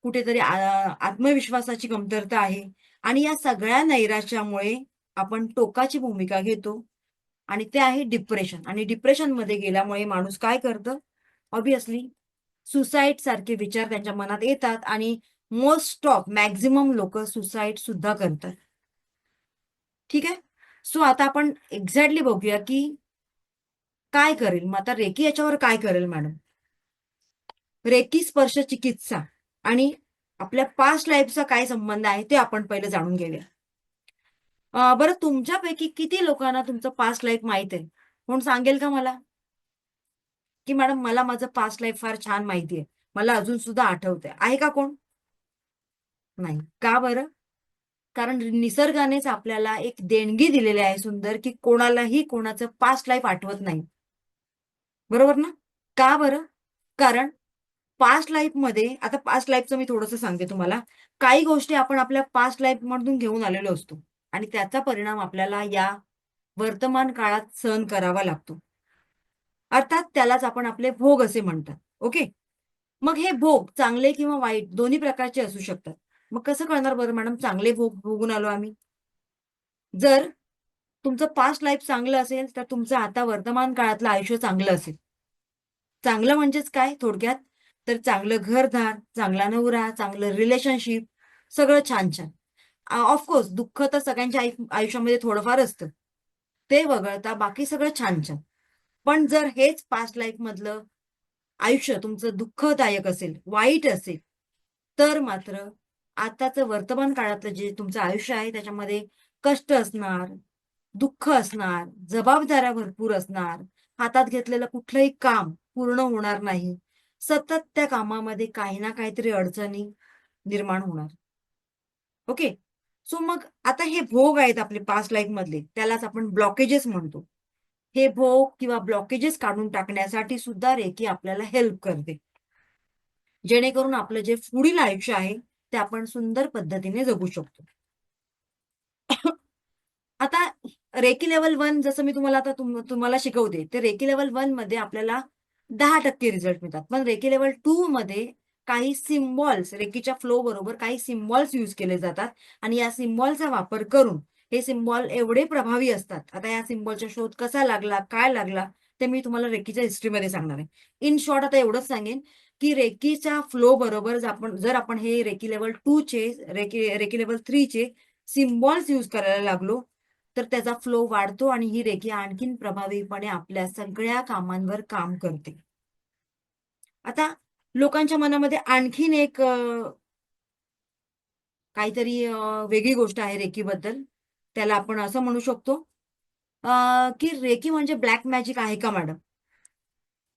कुठेतरी आत्मविश्वासाची कमतरता आहे. आणि या सगळ्या नैराश्यामुळे आपण टोकाची भूमिका घेतो आणि ते आहे डिप्रेशन. आणि डिप्रेशनमध्ये गेल्यामुळे माणूस काय करतं? ऑब्व्हियसली सुसाईड सारखे विचार त्यांच्या मनात येतात आणि मोस्ट ऑफ मॅक्झिमम लोक सुसाईड सुद्धा करतात. ठीक आहे. सो आता आपण एक्झॅक्टली बघूया की काय करेल. मग आता रेकी याच्यावर काय करेल मॅडम? रेकी स्पर्श चिकित्सा आणि आपल्या पास्ट लाईफचा काय संबंध आहे ते आपण पहिलं जाणून घेऊया. बरं, तुमच्यापैकी किती लोकांना तुमचं पास्ट लाईफ माहित आहे? कोण सांगेल का मला की मॅडम मला माझं पास्ट लाईफ फार छान माहिती आहे, मला अजून सुद्धा आठवतंय? आहे का कोण? नाही. का बरं? कारण निसर्गानेच आपल्याला एक देणगी दिलेली आहे सुंदर, की कोणालाही कोणाचं पास्ट लाईफ आठवत नाही. बरोबर ना? का बरं? कारण पास्ट लाईफमध्ये, आता पास्ट लाईफचं मी थोडंसं सांगते तुम्हाला. काही गोष्टी आपण आपल्या पास्ट लाईफ मधून घेऊन आलेलो असतो आणि त्याचा परिणाम आपल्याला या वर्तमान काळात सहन करावा लागतो. अर्थात त्यालाच आपण आपले भोग असे म्हणतात. ओके. मग हे भोग चांगले किंवा वाईट दोन्ही प्रकारचे असू शकतात. मग कसं कळणार बरं मॅडम चांगले भोग भोगून आलो आम्ही? जर तुमचं पास्ट लाईफ चांगलं असेल तर तुमचं आता वर्तमान काळातलं आयुष्य चांगलं असेल. चांगलं म्हणजेच काय थोडक्यात? तर चांगलं घरदार, चांगला नवरा, चांगलं रिलेशनशिप, सगळं छान छान. ऑफकोर्स दुःख तर सगळ्यांच्या आयुष्यामध्ये थोडंफार असतं, ते वगळता बाकी सगळं छान छान. पण जर हेच पास्ट लाईफ मधलं आयुष्य तुमचं दुःखदायक असेल, वाईट असेल, तर मात्र आताचं वर्तमान काळातलं जे तुमचं आयुष्य आहे त्याच्यामध्ये कष्ट असणार, दुःख असणार, जबाबदाऱ्या भरपूर असणार, हातात घेतलेलं कुठलंही काम पूर्ण होणार नाही, सतत त्या कामामध्ये काही ना काहीतरी अडचणी निर्माण होणार. ओके. सो मग आता हे भोग आहेत आपले पास्ट लाईफ मधले, त्यालाच आपण ब्लॉकेजेस म्हणतो. हे भोग किंवा ब्लॉकेजेस काढून टाकण्यासाठी सुद्धा रेकी आपल्याला हेल्प करते, जेणेकरून आपलं जे पुढील आयुष्य आहे ते आपण सुंदर पद्धतीने जगू शकतो. आता रेकी लेवल 1 जसं मी तुम्हाला आता तुम्हाला शिकवते, ते रेकी लेवल 1 मध्ये आपल्याला 10% रिझल्ट मिळतात. पण रेकी लेवल 2 मध्ये काही सिम्बॉल्स, रेकीच्या फ्लो बरोबर काही सिम्बॉल्स यूज केले जातात आणि या सिम्बॉलचा वापर करून हे सिम्बॉल एवढे प्रभावी असतात. आता या सिम्बॉलचा शोध कसा लागला, काय लागला, ते मी तुम्हाला रेकीच्या हिस्ट्रीमध्ये सांगणार आहे. इन शॉर्ट आता एवढंच सांगेन की रेकीच्या फ्लो बरोबर जर आपण हे रेकी लेवल 2 चे, रेकी लेवल 3 चे सिम्बॉल्स यूज करायला लागलो तर त्याचा फ्लो वाढतो आणि ही रेकी आणखीन प्रभावीपणे आपल्या सगळ्या कामांवर काम करते. आता लोकांच्या मनामध्ये आणखीन एक काहीतरी वेगळी गोष्ट आहे रेकीबद्दल. त्याला आपण असं म्हणू शकतो की रेकी म्हणजे ब्लॅक मॅजिक आहे का मॅडम?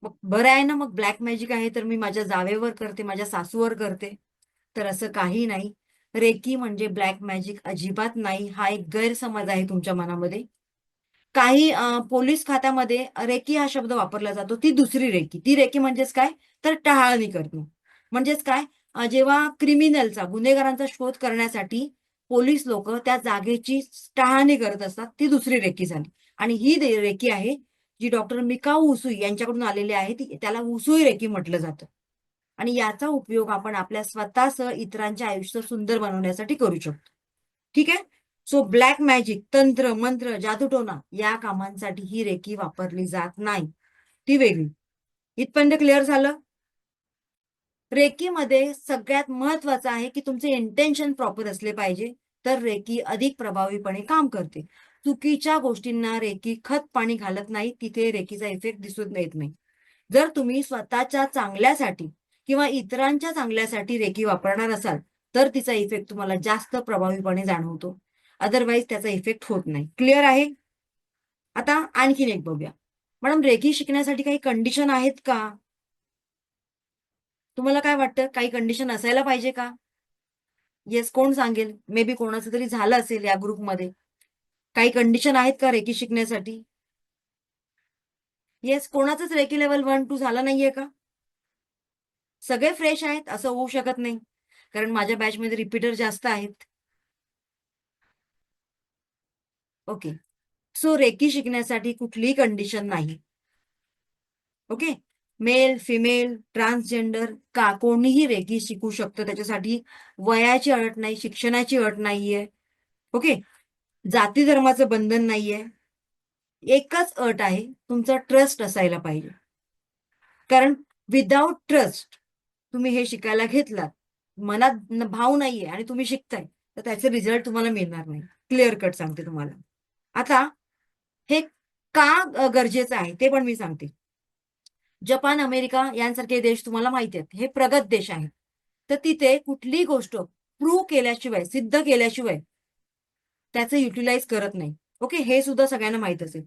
मग बरं आहे ना, मग ब्लॅक मॅजिक आहे तर मी माझ्या जावेवर करते, माझ्या सासूवर करते. तर असं काही नाही. रेकी म्हणजे ब्लॅक मॅजिक अजिबात नाही. हा एक गैरसमज आहे तुमच्या मनामध्ये. काही पोलीस खात्यामध्ये रेकी हा शब्द वापरला जातो, ती दुसरी रेकी. ती रेकी म्हणजेच काय, तर टहाळणी करणं. म्हणजेच काय, जेव्हा क्रिमिनलचा, गुन्हेगारांचा शोध करण्यासाठी पोलीस लोक त्या जागेची टहाळणी करत असतात, ती दुसरी रेकी झाली. आणि ही रेकी आहे जी डॉक्टर मिकाऊ उसुई यांच्याकडून आलेली आहे, त्याला उसुई रेकी म्हटलं जातं. आणि याचा उपयोग आपण आपल्या स्वतःसह इतरांचे आयुष्य सुंदर बनवण्यासाठी करू शकतो. ठीक आहे. सो ब्लॅक मॅजिक, तंत्र मंत्र, जादूटोना या कामांसाठी ही रेकी वापरली जात नाही, ती वेगळी. इथपर्यंत क्लिअर झालं? रेकीमध्ये सगळ्यात महत्वाचं आहे की तुमचे इंटेन्शन प्रॉपर असले पाहिजे, तर रेकी अधिक प्रभावीपणे काम करते. चुकीच्या गोष्टींना रेकी खत पाणी घालत नाही, तिथे रेकीचा इफेक्ट दिसून येत नाही. जर तुम्ही स्वतःच्या चांगल्यासाठी किंवा इतरांच्या चांगल्यासाठी रेकी वापरणार असाल तर तिचा इफेक्ट तुम्हाला जास्त प्रभावीपणे जाणवतो, अदरवाईज त्याचा इफेक्ट होत नाही. क्लिअर आहे? आता आणखीन एक बघूया. मॅडम, रेकी शिकण्यासाठी काही कंडिशन आहेत का? तुम्हाला काय वाटतं, काही कंडिशन असायला पाहिजे का? येस, कोण सांगेल? मे बी कोणाचं तरी झालं असेल या ग्रुपमध्ये. काही कंडिशन आहेत का रेकी शिकण्यासाठी? येस, कोणाचंच रेकी लेवल 1, 2 झालं नाहीये का? सगळे फ्रेश आहेत असं होऊ शकत नाही, कारण माझ्या बॅचमध्ये रिपीटर जास्त आहेत. ओके, सो रेकी शिकण्यासाठी कुठलीही कंडिशन नाही. ओके, मेल, फिमेल, ट्रान्सजेंडर का कोणीही रेकी शिकू शकतं. त्याच्यासाठी वयाची अट नाही, शिक्षणाची अट नाहीये. ओके, जाती धर्माचं बंधन नाहीये. एकच अट आहे, तुमचा ट्रस्ट असायला पाहिजे. कारण विदाउट ट्रस्ट तुम्ही हे शिकायला घेतलात, मनात भाव नाहीये आणि तुम्ही शिकताय, तर त्याचे रिझल्ट तुम्हाला मिळणार नाही. क्लिअर कट सांगते तुम्हाला. आता हे का गरजेचं आहे ते पण मी सांगते. जपान, अमेरिका यांसारखे देश तुम्हाला माहिती आहेत, हे प्रगत देश आहेत. तर तिथे कुठलीही गोष्ट प्रूव्ह केल्याशिवाय, सिद्ध केल्याशिवाय त्याचं युटिलाइज करत नाही. ओके, हे सुद्धा सगळ्यांना माहित असेल.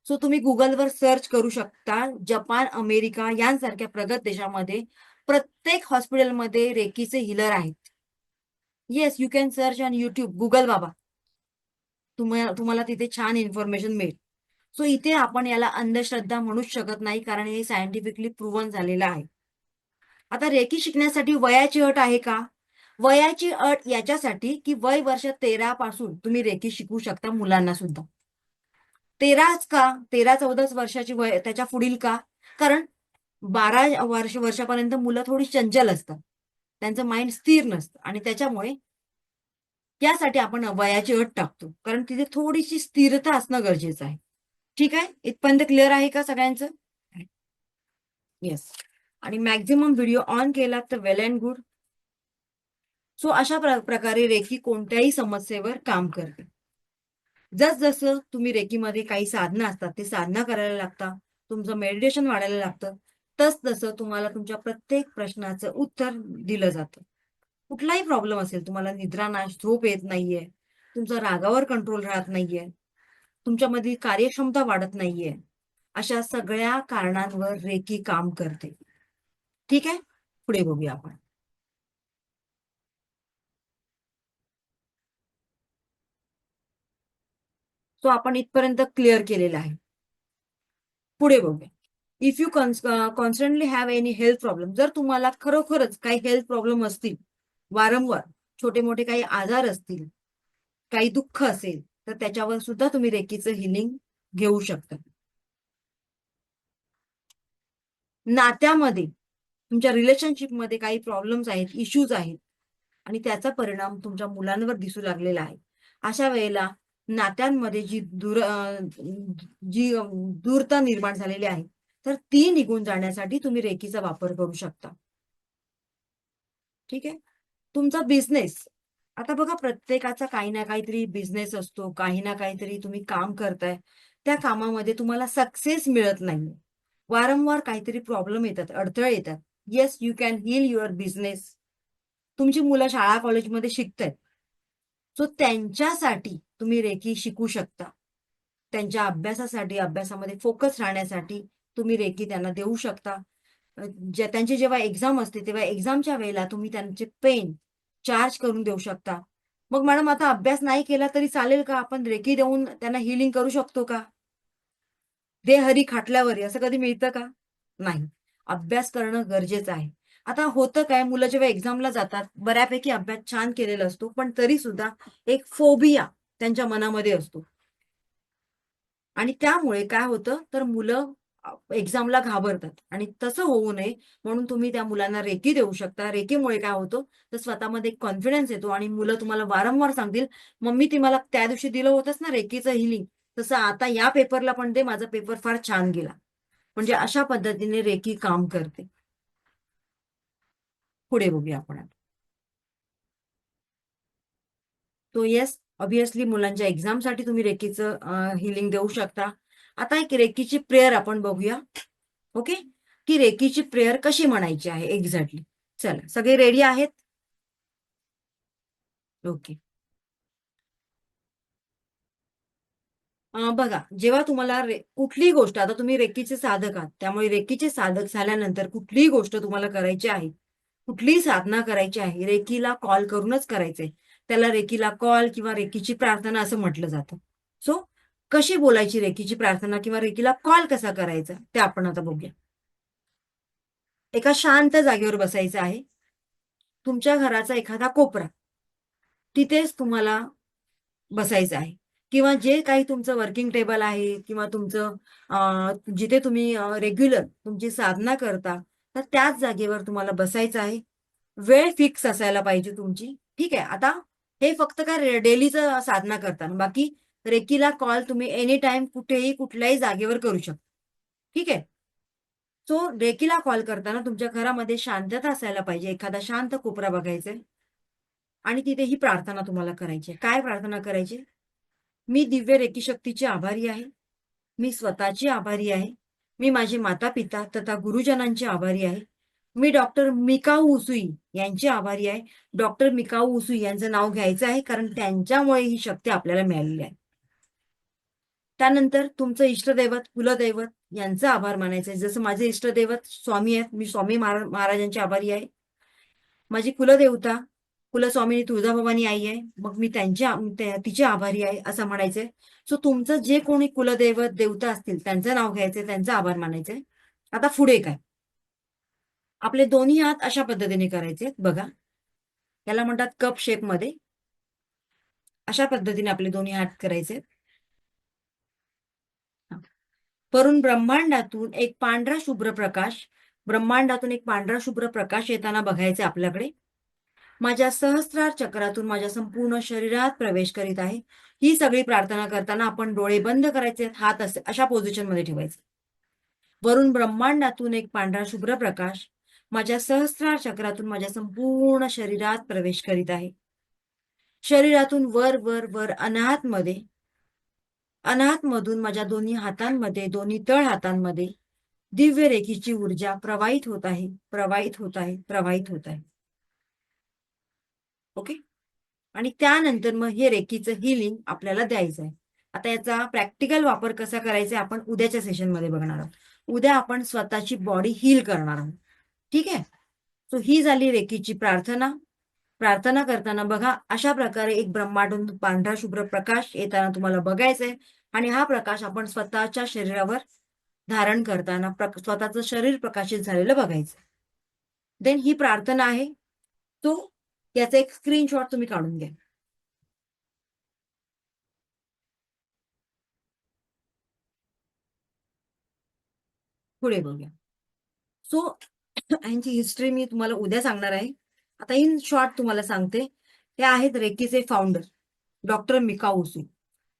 सो तुम्ही गुगलवर सर्च करू शकता. जपान, अमेरिका यांसारख्या प्रगत देशामध्ये प्रत्येक हॉस्पिटलमध्ये रेकीचे हिलर आहेत. Yes, you can search on YouTube, Google बाबा, तुम्हाला तिथे छान इन्फॉर्मेशन मिळेल. सो इथे आपण याला अंधश्रद्धा म्हणूच शकत नाही, कारण हे सायंटिफिकली प्रूव्हन झालेलं आहे. आता रेकी शिकण्यासाठी वयाची अट आहे का? वयाची अट याच्यासाठी की वय वर्ष 13 पासून तुम्ही रेकी शिकू शकता, मुलांना सुद्धा. 13च का? 13-14 वर्षाची वय, त्याच्या पुढील का? कारण 12 वर्षापर्यंत मुलं थोडी चंचल असतात, त्यांचं माइंड स्थिर नसतं, आणि त्याच्यामुळे त्यासाठी आपण वयाची अट टाकतो, कारण तिथे थोडीशी स्थिरता असणं गरजेचं आहे. ठीक आहे, इथपर्यंत क्लिअर आहे का सगळ्यांचं? येस. आणि मॅक्झिमम व्हिडिओ ऑन केला तर वेल अँड गुड. सो अशा प्रकारे रेकी कोणत्याही समस्येवर काम करते. जसजसं तुम्ही रेकीमध्ये काही साधनं असतात ते साधना करायला लागतात, तुमचं मेडिटेशन वाढायला लागतं, तसं तुम्हाला तुमच्या प्रत्येक प्रश्नाचं उत्तर दिलं जातं. कुठलाही प्रॉब्लेम असेल, तुम्हाला निद्रानाश, झोप येत नाहीये, तुमचा रागावर कंट्रोल राहत नाहीये, तुमच्यामध्ये कार्यक्षमता वाढत नाहीये, अशा सगळ्या कारणांवर रेकी काम करते. ठीक आहे, पुढे बघूया आपण. सो आपण इथपर्यंत क्लिअर केलेलं आहे. पुढे बघूया. If you constantly have any health problem, जर तुम्हाला खरोखरच काही हेल्थ प्रॉब्लेम असतील, वारंवार छोटे मोठे काही आजार असतील, काही दुःख असेल, तर त्याच्यावर सुद्धा तुम्ही रेकीचं हिलिंग घेऊ शकता. नात्यामध्ये, तुमच्या रिलेशनशिपमध्ये काही प्रॉब्लेम्स आहेत, इश्यूज आहेत, आणि त्याचा परिणाम तुमच्या मुलांवर दिसू लागलेला आहे, अशा वेळेला नात्यांमध्ये जी दूरता निर्माण झालेली आहे, तर ती निघून जाण्यासाठी तुम्ही रेकीचा वापर करू शकता. ठीक आहे. तुमचा बिझनेस, आता बघा, प्रत्येकाचा काही ना काहीतरी बिझनेस असतो, काही ना काहीतरी तुम्ही काम करताय, त्या कामामध्ये तुम्हाला सक्सेस मिळत नाही, वारंवार काहीतरी प्रॉब्लेम येतात, अडथळे येतात. Yes, you can heal your business. तुमची मुलं शाळा कॉलेजमध्ये शिकतायत, सो त्यांच्यासाठी तुम्ही रेकी शिकू शकता. त्यांच्या अभ्यासासाठी, अभ्यासामध्ये फोकस राहण्यासाठी तुम्ही रेकी त्यांना देऊ शकता. त्यांची जेव्हा एक्झाम असते तेव्हा एक्झामच्या वेळेला तुम्ही त्यांचे पेन चार्ज करून देऊ शकता. मग मॅडम, आता अभ्यास नाही केला तरी चालेल का? आपण रेकी देऊन त्यांना हिलिंग करू शकतो का? दे हरी खाटल्यावर असं कधी मिळतं का? नाही. अभ्यास करणं गरजेचं आहे. आता होतं काय, मुलं जेव्हा एक्झामला जातात, बऱ्यापैकी अभ्यास छान केलेला असतो, पण तरी सुद्धा एक फोबिया त्यांच्या मनामध्ये असतो, आणि त्यामुळे काय होतं, तर मुलं एक्झामला घाबरतात, आणि तसं होऊ नये म्हणून तुम्ही त्या मुलांना रेकी देऊ शकता. रेकीमुळे काय होतं, तर स्वतःमध्ये एक कॉन्फिडन्स येतो आणि मुलं तुम्हाला वारंवार सांगतील, मम्मी ती मला त्या दिवशी दिलं होतंस ना रेकीचं हिलिंग, तसं आता या पेपरला पण दे, माझा पेपर फार छान गेला. म्हणजे अशा पद्धतीने रेकी काम करते. पुढे बघूया आपण आता. तो येस, ऑब्विसली मुलांच्या एक्झामसाठी तुम्ही रेकीचं हिलिंग देऊ शकता. आता एक रेकीची प्रेयर आपण बघूया. ओके, की रेकीची प्रेयर कशी म्हणायची आहे एक्झॅक्टली. चला, सगळे रेडी आहेत? ओके. बघा, जेव्हा तुम्हाला कुठलीही गोष्ट, आता तुम्ही रेकीचे साधक आहात, त्यामुळे रेकीचे साधक झाल्यानंतर कुठलीही गोष्ट तुम्हाला करायची आहे, कुठलीही साधना करायची आहे, रेकीला कॉल करूनच करायचंय. त्याला रेकीला कॉल किंवा रेकीची प्रार्थना असं म्हटलं जातं. सो कशी बोलायची रेकीची प्रार्थना किंवा रेकीला कॉल कसा करायचा ते आपण आता बघूया. एका शांत जागेवर बसायचं आहे. तुमच्या घराचा एखादा कोपरा, तिथेच तुम्हाला बसायचं आहे, किंवा जे काही तुमचं वर्किंग टेबल आहे किंवा तुमचं जिथे तुम्ही रेग्युलर तुमची साधना करता, तर त्याच जागेवर तुम्हाला बसायचं आहे. वेळ फिक्स असायला पाहिजे तुमची. ठीक आहे. आता हे फक्त काय डेलीचं साधना करताना, बाकी रेकीला कॉल तुम्ही एनी टाइम कुठेही कुठल्याही जागेवर करू शकता. ठीक आहे. सो रेकीला कॉल करताना तुमच्या घरामध्ये शांतता असायला पाहिजे. एखादा शांत कोपरा बघायचा आहे आणि तिथे ही प्रार्थना तुम्हाला करायची आहे. काय प्रार्थना करायची? मी दिव्य रेकी शक्तीची आभारी आहे. मी स्वतःची आभारी आहे. मी माझे माता-पिता तथा गुरुजनांची आभारी आहे. मी डॉक्टर मिकाऊ उसूई यांची आभारी आहे. डॉक्टर मिकाऊ उसूई यांचं नाव घ्यायचं आहे, कारण त्यांच्यामुळे ही शक्ती आपल्याला मिळालेली आहे. त्यानंतर तुमचं इष्टदैवत, कुलदैवत यांचा आभार मानायचा आहे. जसं माझे इष्टदैवत स्वामी आहेत, मी स्वामी महाराजांची आभारी आहे. माझी कुलदेवता कुलस्वामिनी तुळजाभवानी आई आहे, मग मी तिची आभारी आहे असं म्हणायचंय. सो तुमचं जे कोणी कुलदैवत देवता असतील त्यांचं नाव घ्यायचंय, त्यांचा आभार मानायचंय. आता पुढे काय, आपले दोन्ही हात अशा पद्धतीने करायचे बघा, याला म्हणतात कप शेप मध्ये. अशा पद्धतीने आपले दोन्ही हात करायचे. वरून ब्रह्मांडातून एक पांढरा शुभ्र प्रकाश येताना बघायचे आपल्याकडे. माझ्या सहस्रार चक्रातून माझ्या संपूर्ण शरीरात प्रवेश करीत आहे. ही सगळी प्रार्थना करताना आपण डोळे बंद करायचे, हात अशा पोझिशन मध्ये ठेवायचे. वरून ब्रह्मांडातून एक पांढरा शुभ्र प्रकाश माझ्या सहस्रार चक्रातून माझ्या संपूर्ण शरीरात प्रवेश करीत आहे. शरीरातून वर वर वर अनाहतमधून माझ्या दोन्ही हातांमध्ये, दोन्ही तळ हातांमध्ये दिव्य रेखीची ऊर्जा प्रवाहित होत आहे, प्रवाहित होत आहे, प्रवाहित होत आहे. ओके. आणि त्यानंतर मग हे रेकीचं हिलिंग आपल्याला द्यायचं आहे. आता याचा प्रॅक्टिकल वापर कसा करायचा आपण उद्याच्या सेशनमध्ये बघणार आहोत. उद्या आपण स्वतःची बॉडी हील करणार आहोत. ठीक आहे. सो ही झाली रेकीची प्रार्थना. प्रार्थना करताना बघा, अशा प्रकारे एक ब्रह्मांडातून पांढरा शुभ्र प्रकाश येताना तुम्हाला बघायचंय, आणि हा प्रकाश आपण स्वतःच्या शरीरावर धारण करताना स्वतःचं शरीर प्रकाशित झालेलं बघायचं. देन ही प्रार्थना आहे, तो याचा एक स्क्रीनशॉट तुम्ही काढून घ्या. पुढे बघूया. सो यांची हिस्ट्री मी तुम्हाला उद्या सांगणार आहे. आता इन शॉर्ट तुम्हाला सांगते. ते आहेत रेकीचे फाउंडर डॉक्टर मिकाऊ उसूई.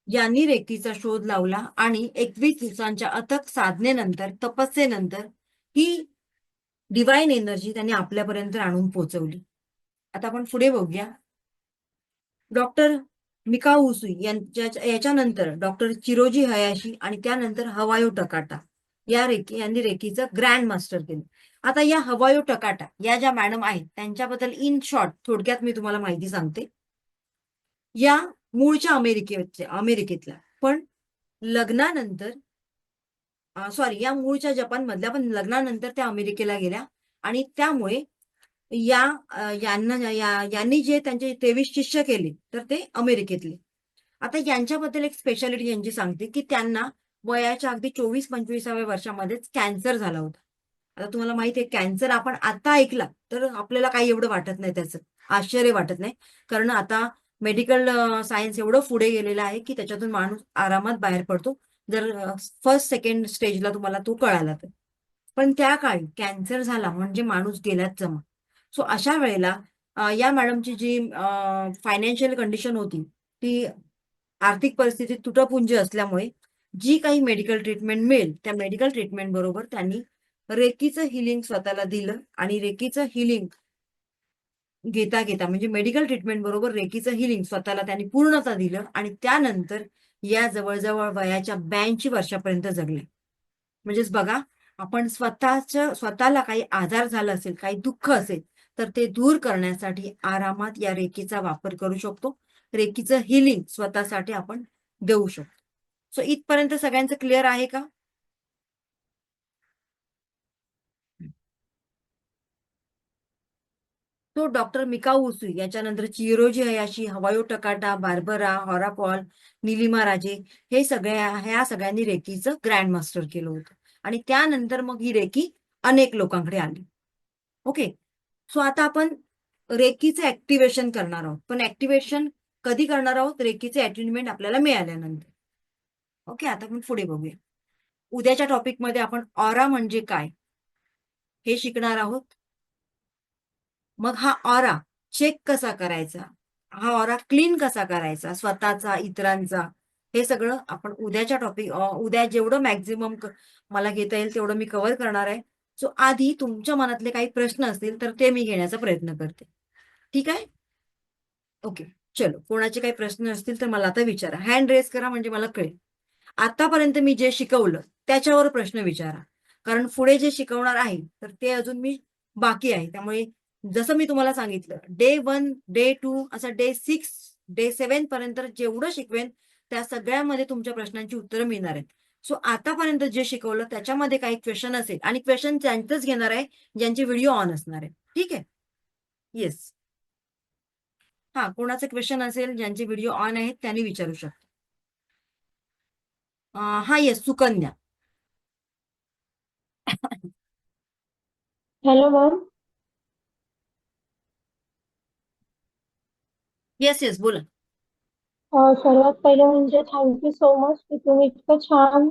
यांनी रेकीचा शोध लावला आणि 21 दिवसांच्या अथक साधनेनंतर, तपस्येनंतर ही डिवाइन एनर्जी त्यांनी आपल्यापर्यंत आणून पोहोचवली. आता आपण पुढे बघूया. डॉक्टर मिकाऊ उसूई याच्यानंतर डॉक्टर चिरोजी हयाशी आणि त्यानंतर हवायो टकाटा यांनी रेकीचं ग्रँड मास्टर केलं. आता या हवायो टकाटा या ज्या मॅडम आहेत त्यांच्याबद्दल इन शॉर्ट थोडक्यात मी तुम्हाला माहिती सांगते. या मूळच्या अमेरिकेतल्या, पण लग्नानंतर या मूळच्या जपान मधल्या, पण लग्नानंतर त्या अमेरिकेला गेल्या, आणि त्यामुळे यांनी जे त्यांचे 23 शिष्य केले तर ते अमेरिकेतले. आता यांच्याबद्दल एक स्पेशालिटी यांची सांगते, की त्यांना वयाच्या अगदी 24-25व्या वर्षामध्येच कॅन्सर झाला होता. आता तुम्हाला माहिती आहे, कॅन्सर आपण आता ऐकला तर आपल्याला काही एवढं वाटत नाही, त्याचं आश्चर्य वाटत नाही, कारण आता मेडिकल सायन्स एवढं पुढे गेलेलं आहे की त्याच्यातून माणूस आरामात बाहेर पडतो. जर फर्स्ट सेकंड स्टेजला तुम्हाला तो कळाला तर. पण त्या काळी कॅन्सर झाला म्हणजे माणूस गेलाच जमा. सो अशा वेळेला या मॅडमची जी फायनान्शियल कंडिशन होती ती आर्थिक परिस्थिती तुटपुंजी असल्यामुळे जी काही मेडिकल ट्रीटमेंट मिळेल त्या मेडिकल ट्रीटमेंट बरोबर त्यांनी रेकीचं हिलिंग स्वतःला दिलं आणि रेकीचं हिलिंग घेता घेता म्हणजे मेडिकल ट्रीटमेंट बरोबर रेकीचं हिलिंग स्वतःला त्यांनी पूर्णतः दिलं आणि त्यानंतर या जवळजवळ वयाच्या 82 वर्षापर्यंत जगले. म्हणजेच बघा, आपण स्वतःला काही आजार झाला असेल, काही दुःख असेल तर ते दूर करण्यासाठी आरामात या रेकीचा वापर करू शकतो. रेकीचं हिलिंग स्वतःसाठी आपण देऊ शकतो. सो इथपर्यंत सगळ्यांचं क्लिअर आहे का? तो डॉक्टर मिकाऊ उसुई, याच्यानंतर चिरोजी हयाशी, हवायो टकाटा, बार्बरा, हॉरापॉल, निलिमा राजे हे ह्या सगळ्यांनी रेकीचं ग्रँड मास्टर केलं होतं. आणि त्यानंतर मग ही रेकी अनेक लोकांकडे आली. ओके. सो आता आपण रेकीचं ऍक्टिव्हेशन करणार आहोत. पण ऍक्टिव्हेशन कधी करणार आहोत? रेकीचे अटेनमेंट आपल्याला मिळाल्यानंतर. ओके, आता आपण पुढे बघूया. उद्याच्या टॉपिकमध्ये आपण ऑरा म्हणजे काय हे शिकणार आहोत. मग हा ऑरा चेक कसा करायचा, हा ऑरा क्लीन कसा करायचा, स्वतःचा, इतरांचा, हे सगळं आपण उद्या जेवढं मॅक्झिमम मला घेता येईल तेवढं मी कव्हर करणार आहे. सो आधी तुमच्या मनातले काही प्रश्न असतील तर ते मी घेण्याचा प्रयत्न करते. ठीक आहे? ओके, चलो. कोणाचे काही प्रश्न असतील तर मला आता विचारा. हँड रेस करा म्हणजे मला कळेल. आतापर्यंत मी जे शिकवलं त्याच्यावर प्रश्न विचारा, कारण पुढे जे शिकवणार आहे तर ते अजून मी बाकी आहे. त्यामुळे जसं मी तुम्हाला सांगितलं, डे 1, डे 2 असं डे 6, डे 7 पर्यंत जेवढं शिकवेन त्या सगळ्यामध्ये तुमच्या प्रश्नांची उत्तरं मिळणार आहेत. सो आतापर्यंत जे शिकवलं त्याच्यामध्ये काही क्वेश्चन असेल आणि क्वेश्चन त्यांचंच घेणार आहे ज्यांचे व्हिडिओ ऑन असणार आहे. ठीक आहे? येस. हा, कोणाचे क्वेश्चन असेल ज्यांचे व्हिडिओ ऑन आहेत त्यांनी विचारू शकता. हा, yes, Sukanya. Hello ma'am. Yes yes, बोला. सर्वात पहिले म्हणजे थँक्यू सो मच की तुम्ही इतकं छान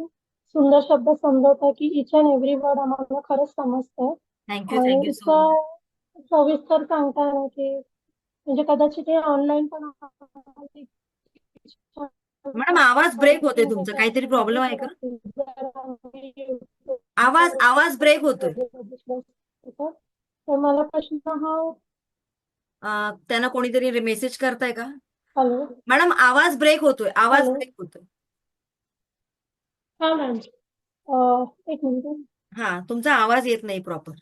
सुंदर शब्द समजवता की इच अँड एव्हरी वर्ड आम्हाला खरंच समजतंय थँक्यू आणि थँक्यू सो मच. इतकं सविस्तर सांगताय ना की म्हणजे कदाचित हे ऑनलाईन पण मॅडम, आवाज ब्रेक होतोय तुमचा. काहीतरी प्रॉब्लेम आहे का? आवाज ब्रेक होतोय. तर मला प्रश्न हा त्यांना कोणीतरी मेसेज करताय का? हॅलो मॅडम, आवाज ब्रेक होतोय. आवाज हॅलो ब्रेक होतोय. हा मॅम. एक मिनिट. हा, तुमचा आवाज येत नाही प्रॉपर.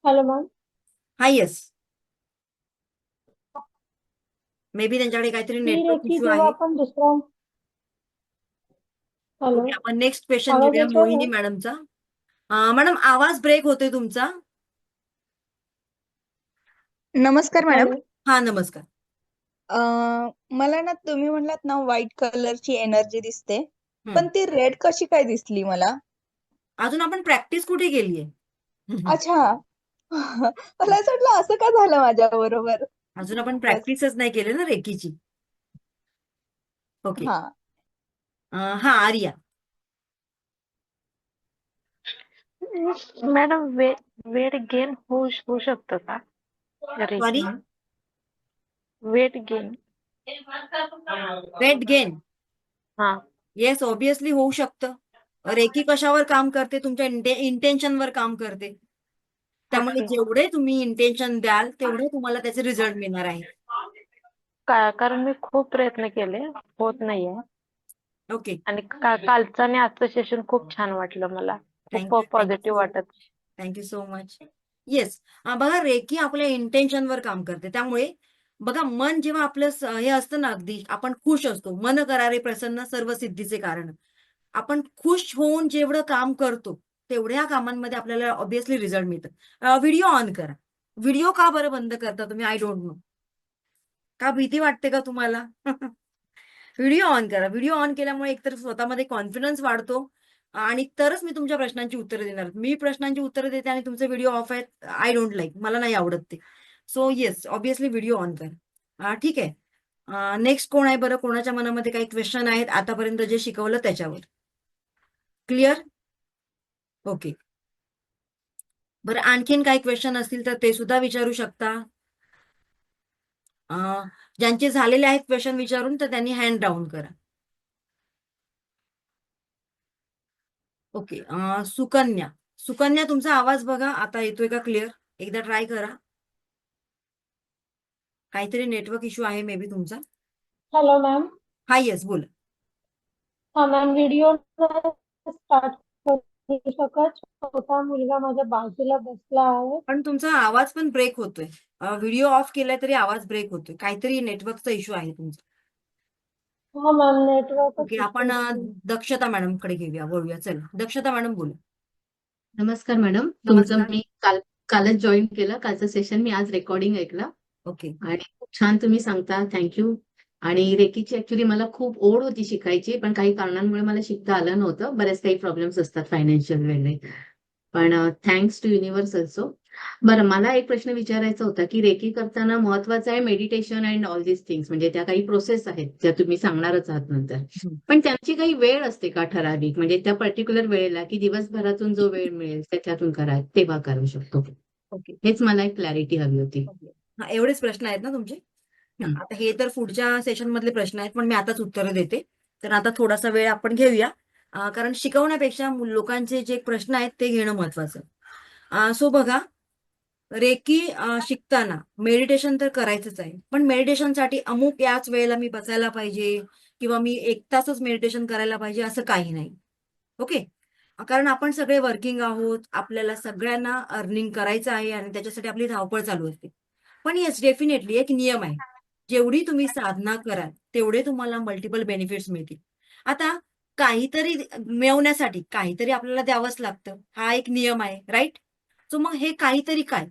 Hello ma'am. हा, येस. मे बी त्यांच्याकडे काहीतरी ही नेटवर्क रेखी इश्यू जेव्हा आहे. आपण दुसऱ्या हॅलो ओके, आपण नेक्स्ट क्वेश्चन आवाज घेऊया येतोय मोहिनी मॅम? मॅडमचा. मॅडम, आवाज ब्रेक होतोय तुमचा. नमस्कार मॅडम. हॅलो हा, नमस्कार. मला ना तुम्ही म्हणलात ना व्हाईट कलरची एनर्जी दिसते, पण हम्म. ती रेड कशी काय दिसली मला? अजून आपण प्रॅक्टिस कुठे केलीये? अच्छा. मला असं वाटलं असं का झालं माझ्या बरोबर. अजून आपण बस. प्रॅक्टिसच नाही केली ना रेकीची. ओके. हा. हा, आर्या. मॅडम, वेट गेन होऊ शकतं का सॉरी, रेकीने? Weight gain. Weight gain. हा. येस, ऑब्विसली होऊ शकतं. रेकी कशावर काम करते? तुमच्या इंटेन्शनवर काम करते. त्यामुळे ओके. जेवढे तुम्ही इंटेन्शन द्याल तेवढे तुम्हाला त्याचे रिझल्ट मिळणार आहे. कारण मी खूप प्रयत्न केले, होत नाहीये. ओके. आणि कालचं आणि आजचं सेशन खूप छान वाटलं मला. खूप थँक्यू पॉझिटिव्ह वाटत. Thank you so much. येस, बघा, रेकी आपल्या इंटेन्शनवर काम करते. त्यामुळे बघा, मन जेव्हा आपलं हे असतं ना, अगदी आपण खुश असतो. मन करारे प्रसन्न, सर्व सिद्धीचे कारण. आपण खुश होऊन जेवढं काम करतो तेवढ्या कामांमध्ये आपल्याला ऑब्विसली रिझल्ट मिळतं. व्हिडिओ ऑन करा. व्हिडिओ का बरं बंद करता तुम्ही? I don't know. का भीती वाटते का तुम्हाला? व्हिडिओ ऑन करा. व्हिडिओ ऑन केल्यामुळे एकतर स्वतःमध्ये कॉन्फिडन्स वाढतो आणि तरच मी तुमच्या प्रश्नांची उत्तरं देणार. मी प्रश्नांची उत्तरं देते आणि तुमचे व्हिडिओ ऑफ आहेत. I don't like. मला नाही आवडत ते. So yes, obviously video on करा. ठीक आहे. नेक्स्ट कोण आहे बरं? कोणाच्या मनामध्ये काही क्वेश्चन आहेत आतापर्यंत जे शिकवलं त्याच्यावर? क्लिअर? ओके. बरं, आणखीन काही क्वेश्चन असतील तर ते सुद्धा विचारू शकता. ज्यांचे झालेले आहेत क्वेश्चन विचारून तर त्यांनी हँड डाऊन करा. ओके. सुकन्या. सुकन्या, तुमचा आवाज बघा आता येतोय का क्लिअर? एकदा ट्राय करा. काहीतरी नेटवर्क इश्यू आहे मे बी तुमचा. Hello ma'am. हा, येस, बोला. हा मॅम, व्हिडिओ स्टार्ट करू शकत? छोटा मुलगा माझ्या बाजूला बसला आहे. पण तुमचा आवाज पण ब्रेक होतोय. व्हिडिओ ऑफ केलाय तरी आवाज ब्रेक होतोय. काहीतरी नेटवर्कचा इश्यू आहे तुमचा. हा मॅम, नेटवर्कच ओके, आपण दक्षता मॅडम कडे वळूया. चला, दक्षता मॅडम बोला. नमस्कार मॅडम. तुमचं नमस्कार. मी कालच जॉईन केलं. कालचं सेशन मी आज रेकॉर्डिंग ऐकलं ओके. आणि खूप छान तुम्ही सांगता. थँक्यू. आणि रेकीची ऍक्च्युली मला खूप ओढ होती शिकायची, पण काही कारणांमुळे मला शिकता आलं नव्हतं. बरेच काही प्रॉब्लेम्स असतात फायनान्शियल वगैरे. पण थँक्स टू युनिव्हर्स ऑल्सो. बरं, मला एक प्रश्न विचारायचा होता की रेकी करताना महत्वाचं आहे meditation and all this things, म्हणजे त्या काही प्रोसेस आहेत ज्या तुम्ही सांगणारच आहात नंतर. पण त्यांची काही वेळ असते का ठराविक, म्हणजे त्या पर्टिक्युलर वेळेला, की दिवसभरातून जो वेळ मिळेल त्याच्यातून करा तेव्हा करू शकतो? ओके. हेच मला एक क्लॅरिटी हवी होती. हा, एवढेच प्रश्न आहेत ना तुमचे? आता हे तर पुढच्या सेशन मधले प्रश्न आहेत, पण मी आताच उत्तरं देते. तर आता थोडासा वेळ आपण घेऊया, कारण शिकवण्यापेक्षा लोकांचे जे प्रश्न आहेत ते घेणं महत्वाचं. सो बघा, रेकी शिकताना मेडिटेशन तर करायचंच आहे, पण मेडिटेशनसाठी अमुक याच वेळेला मी बसायला पाहिजे किंवा मी 1 तासच मेडिटेशन करायला पाहिजे असं काही नाही. ओके. कारण आपण सगळे वर्किंग आहोत, आपल्याला सगळ्यांना अर्निंग करायचं आहे आणि त्याच्यासाठी आपली धावपळ चालू असते. पण येस, डेफिनेटली एक नियम आहे. जेवढी तुम्ही साधना कराल तेवढे तुम्हाला मल्टिपल बेनिफिट्स मिळतील. आता काहीतरी मिळवण्यासाठी काहीतरी आपल्याला द्यावंच लागतं. हा एक नियम आहे, राईट? सो मग हे काहीतरी काय?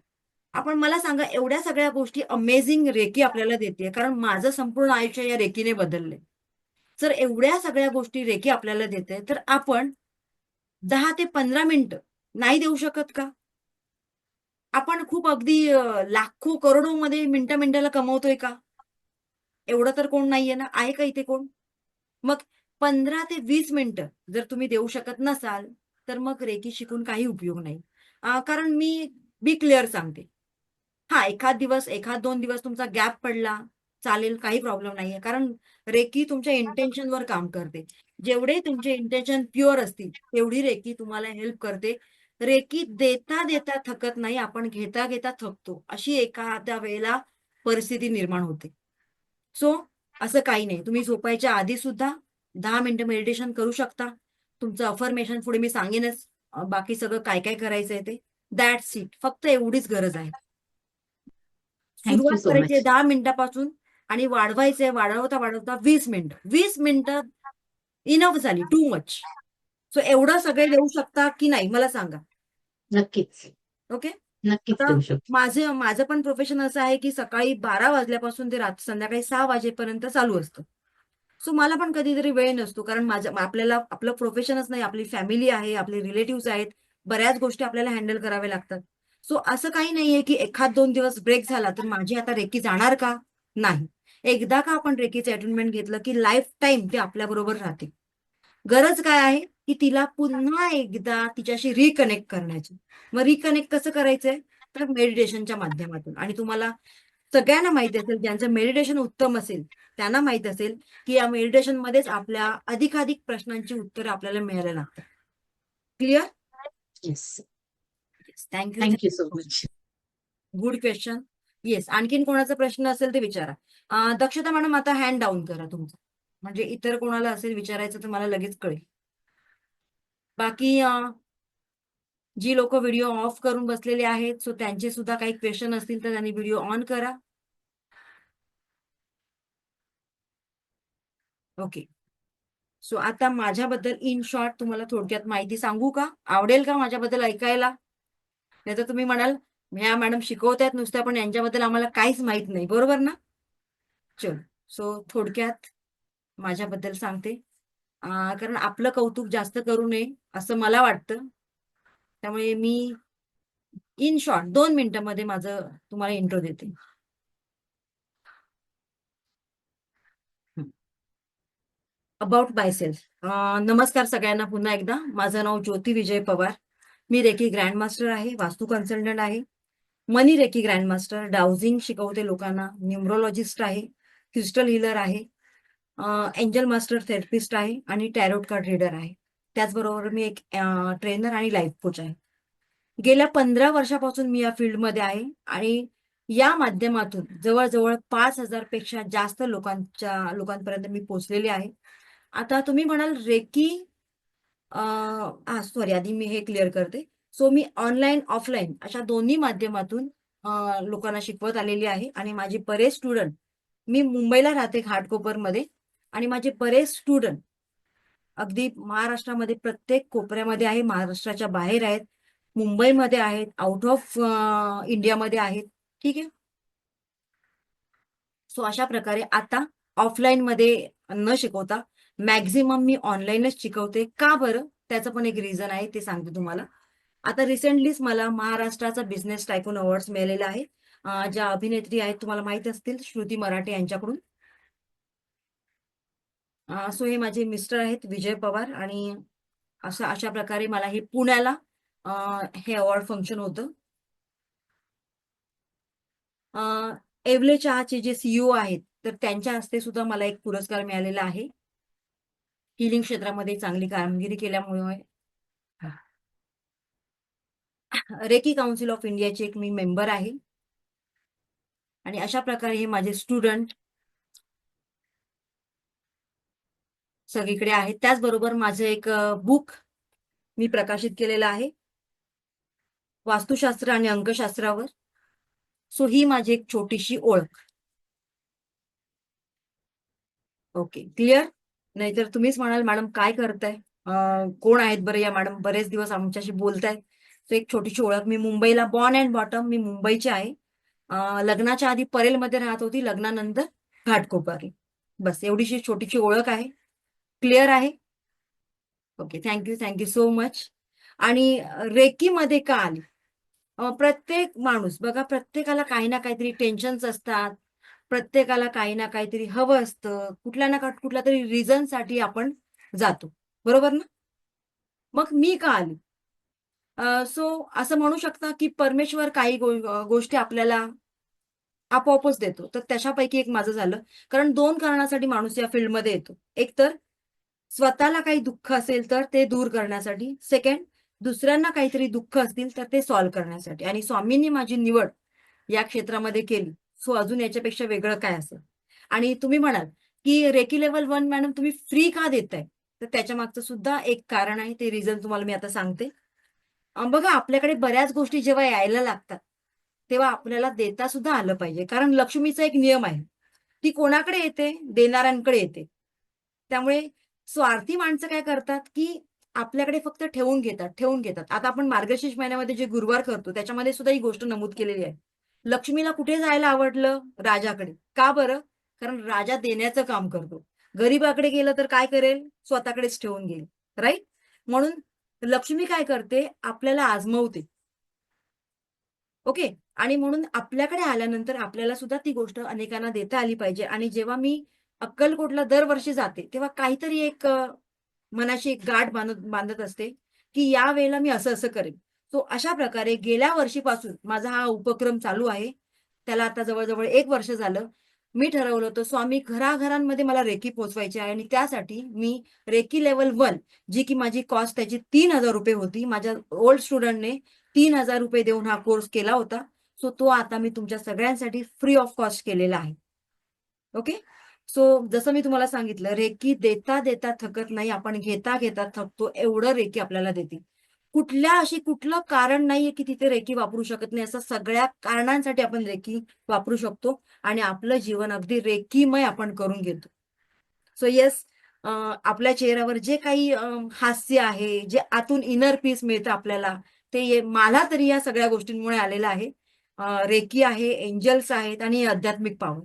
आपण मला सांगा, एवढ्या सगळ्या गोष्टी अमेझिंग रेकी आपल्याला देते, कारण माझं संपूर्ण आयुष्य या रेकीने बदललंय. जर एवढ्या सगळ्या गोष्टी रेकी आपल्याला देते, तर आपण 10 ते 15 मिनिटं नाही देऊ शकत का? आपण खूप अगदी लाखो करोडोमध्ये मिनिटा-मिनिटाला कमवतोय का? एवढं तर कोण नाहीये ना? आहे का इथे कोण? मग 15 ते 20 मिनिटं जर तुम्ही देऊ शकत नसाल, तर मग रेकी शिकून काही उपयोग नाही. कारण मी बी क्लिअर सांगते. हां, एखाद दिवस, एखाद 2 दिवस तुमचा गॅप पडला, चालेल, काही प्रॉब्लेम नाहीये. कारण रेकी तुमच्या इंटेन्शनवर काम करते. जेवढे तुमचे इंटेन्शन प्युअर असतील, तेवढी रेकी तुम्हाला हेल्प करते. रेकी देता-देता थकत नाही, आपण घेता-घेता थकतो. अशी एखाद्या वेळेला परिस्थिती निर्माण होते. सो असं काही नाही. तुम्ही झोपायच्या आधी सुद्धा 10 मिनिटं मेडिटेशन करू शकता. तुमचं अफर्मेशन पुढे मी सांगेनच. बाकी सगळं काय-काय करायचंय ते. That's it. फक्त एवढीच गरज आहे. थँक्यू सुरुवात सो करायची आहे मच. 10 मिनिटापासून आणि वाढवायचंय, वाढवता-वाढवता 20 मिनिटं. 20 मिनिटं इनफ झाली, टू मच. सो एवढं सगळे देऊ शकता की नाही मला सांगा. नक्कीच. ओके. नक्कीच आता देऊ शकतो. माझं पण प्रोफेशन असं आहे की सकाळी 12 वाजल्यापासून ते संध्याकाळी 6 वाजेपर्यंत चालू असतं. सो मला पण कधीतरी वेळ नसतो, कारण आपल्याला आपलं प्रोफेशनच नाही, आपली फॅमिली आहे, आपले रिलेटिव्हज आहेत, बऱ्याच गोष्टी आपल्याला हँडल कराव्या लागतात. सो असं काही नाहीये की एखाद 2 दिवस ब्रेक झाला तर माझी आता रेकी जाणार का? नाही. एकदा का आपण रेकीचं अटेन्डमेंट घेतलं की लाईफ टाईम ते आपल्याबरोबर राहते. गरज काय आहे की तिला पुन्हा एकदा तिच्याशी रिकनेक्ट करण्याची. मग रिकनेक्ट कसं करायचंय? तर मेडिटेशनच्या माध्यमातून. आणि तुम्हाला सगळ्यांना माहिती असेल, ज्यांचं मेडिटेशन उत्तम असेल, त्यांना माहित असेल की या मेडिटेशनमध्येच आपल्या अधिकाधिक प्रश्नांची उत्तरं आपल्याला मिळायला लागतात. Clear? Yes. Thank you. Thank you so much. Good question. Yes, आणखीन कोणाचा प्रश्न असेल ते विचारा. दक्षता मॅडम, आता हँड डाऊन करा तुमचं, म्हणजे इतर कोणाला असेल विचारायचं तर मला लगेच कळेल. बाकी जी लोक व्हिडिओ ऑफ करून बसलेले आहेत, सो त्यांचे सुद्धा काही क्वेश्चन असतील तर त्यांनी व्हिडिओ ऑन करा. ओके. सो आता माझ्याबद्दल इन शॉर्ट तुम्हाला थोडक्यात माहिती सांगू का? आवडेल का माझ्याबद्दल ऐकायला? नाही तर तुम्ही म्हणाल, ह्या मॅडम शिकवतायत नुसत्या, पण यांच्याबद्दल आम्हाला काहीच माहित नाही, बरोबर ना? चल, सो थोडक्यात माझ्याबद्दल सांगते. कारण आपलं कौतुक जास्त करू नये असं मला वाटतं. त्यामुळे मी इन शॉर्ट 2 मिनिटांमध्ये माझं तुम्हाला इंट्रो देते. About myself. नमस्कार सगळ्यांना पुन्हा एकदा. माझं नाव ज्योती विजय पवार. मी रेकी ग्रँडमास्टर आहे, वास्तू कन्सल्टंट आहे, मनी रेकी ग्रँडमास्टर, डाउजिंग शिकवते लोकांना, न्यूमरोलॉजिस्ट आहे, क्रिस्टल हीलर आहे, एंजल मास्टर थेरपिस्ट आहे आणि टॅरोट कार्ड रीडर आहे. त्याचबरोबर मी एक ट्रेनर आणि लाईफ कोच आहे. गेल्या 15 वर्षापासून मी या फील्डमध्ये आहे आणि या माध्यमातून जवळजवळ 5,000 पेक्षा जास्त लोकांपर्यंत मी पोहोचलेली आहे. आता तुम्ही म्हणाल रेकी, सॉरी, आधी मी हे क्लिअर करते. सो मी ऑनलाईन ऑफलाईन अशा दोन्ही माध्यमातून लोकांना शिकवत आलेली आहे आणि माझे बरेच स्टुडंट, मी मुंबईला राहते घाटकोपरमध्ये, आणि माझे बरेच स्टुडंट अगदी महाराष्ट्रामध्ये प्रत्येक कोपऱ्यामध्ये आहे, महाराष्ट्राच्या बाहेर आहेत, मुंबईमध्ये आहेत, आउट ऑफ इंडियामध्ये आहेत. ठीक आहे. सो अशा प्रकारे आता ऑफलाईन मध्ये न शिकवता मॅक्झिमम मी ऑनलाईनच शिकवते. का बरं? त्याचं पण एक रिझन आहे, ते सांगते तुम्हाला. आता रिसेंटलीच मला महाराष्ट्राचा बिझनेस टायकून अवॉर्ड्स मिळालेला आहे. ज्या अभिनेत्री आहेत तुम्हाला माहित असतील, श्रुती मराठे यांच्याकडून. सो हे माझे मिस्टर आहेत विजय पवार, आणि अशा प्रकारे मला हे पुण्याला हे अवॉर्ड फंक्शन होतं. एवले चहाचे जे सीईओ आहेत, तर त्यांच्या हस्ते सुद्धा मला एक पुरस्कार मिळालेला आहे हिलिंग क्षेत्रामध्ये चांगली कामगिरी केल्यामुळे. रेकी काउन्सिल ऑफ इंडियाचे एक मी मेंबर आहे. आणि अशा प्रकारे हे माझे स्टुडंट सगळीकडे आहेत. त्याचबरोबर माझं एक बुक मी प्रकाशित केलेलं आहे वास्तुशास्त्र आणि अंकशास्त्रावर. सो ही माझी एक छोटीशी ओळख. Okay, clear? नाहीतर तुम्हीच म्हणाल मॅडम काय करताय, कोण आहेत बरं या मॅडम, बरेच दिवस आमच्याशी बोलतायत. सो एक छोटीशी ओळख. मी मुंबईला बॉर्न अँड बॉटम, मी मुंबईची आहे. लग्नाच्या आधी परेलमध्ये राहत होती, लग्नानंतर घाटकोपर. बस एवढीशी छोटीशी ओळख आहे. क्लिअर आहे? Okay, thank you so much. आणि रेकीमध्ये का आली? प्रत्येक माणूस बघा, प्रत्येकाला काही ना काहीतरी टेन्शन्स असतात, प्रत्येकाला काही ना काहीतरी हवं असतं, कुठल्या तरी रिझन साठी आपण जातो, बरोबर ना? मग मी का आली? सो असं म्हणू शकता की परमेश्वर काही गोष्टी आपल्याला आपोआपच देतो. तर त्याच्यापैकी एक माझं झालं. कारण 2 कारणासाठी माणूस या फील्डमध्ये येतो. एक तर स्वतःला काही दुःख असेल तर ते दूर करण्यासाठी, सेकंड दुसऱ्यांना काहीतरी दुःख असतील तर ते सॉल्व्ह करण्यासाठी. आणि स्वामींनी माझी निवड या क्षेत्रामध्ये केली. सो अजून याच्यापेक्षा वेगळं काय असेल? आणि तुम्ही म्हणाल की रेकी लेवल 1 मॅडम तुम्ही फ्री का देताय? तर त्याच्या मागचं सुद्धा एक कारण आहे, ते रिझन तुम्हाला मी आता सांगते. बघा, आपल्याकडे बऱ्याच गोष्टी जेव्हा यायला लागतात तेव्हा आपल्याला देता सुद्धा आलं पाहिजे. कारण लक्ष्मीचा एक नियम आहे, ती कोणाकडे येते? देणाऱ्यांकडे येते. त्यामुळे स्वार्थी माणसं काय करतात की आपल्याकडे फक्त ठेवून घेतात. आता आपण मार्गशीर्ष महिन्यामध्ये जे गुरुवार करतो त्याच्यामध्ये सुद्धा ही गोष्ट नमूद केलेली आहे. लक्ष्मीला कुठे जायला आवडलं? राजाकडे. का बरं? कारण राजा देण्याचं काम करतो. गरीबाकडे गेलं तर काय करेल? स्वतःकडेच ठेवून घेईल. राईट? म्हणून लक्ष्मी काय करते? आपल्याला आजमवते. ओके. आणि म्हणून आपल्याकडे आल्यानंतर आपल्याला सुद्धा ती गोष्ट अनेकांना देता आली पाहिजे. आणि जेव्हा मी अक्कलकोटला दरवर्षी जाते तेव्हा काहीतरी एक मनाशी एक गाठ बांधत असते की या वेळेला मी असं करेन. सो अशा प्रकारे गेल्या वर्षीपासून माझा हा उपक्रम चालू आहे. त्याला आता जवळजवळ 1 वर्ष झालं. मी ठरवलं होतं स्वामी घराघरांमध्ये मला रेकी पोचवायची आहे, आणि त्यासाठी मी रेकी लेवल 1 जी की माझी कॉस्ट त्याची 3,000 रुपये होती. माझ्या ओल्ड स्टुडंटने 3,000 रुपये देऊन हा कोर्स केला होता. सो तो आता मी तुमच्या सगळ्यांसाठी फ्री ऑफ कॉस्ट केलेला आहे. ओके. सो जसं मी तुम्हाला सांगितलं, रेकी देता देता थकत नाही, आपण घेता घेता थकतो, एवढं रेकी आपल्याला देते. कुठलं कारण नाहीये की तिथे रेकी वापरू शकत नाही. असं सगळ्या कारणांसाठी आपण रेकी वापरू शकतो आणि आपलं जीवन अगदी रेकीमय आपण करून घेतो. सो येस, आपल्या चेहऱ्यावर जे काही हास्य आहे, जे आतून इनर पीस मिळतं आपल्याला, ते मला तरी या सगळ्या गोष्टींमुळे आलेलं आहे. रेकी आहे, एंजल्स आहेत आणि आध्यात्मिक पॉवर.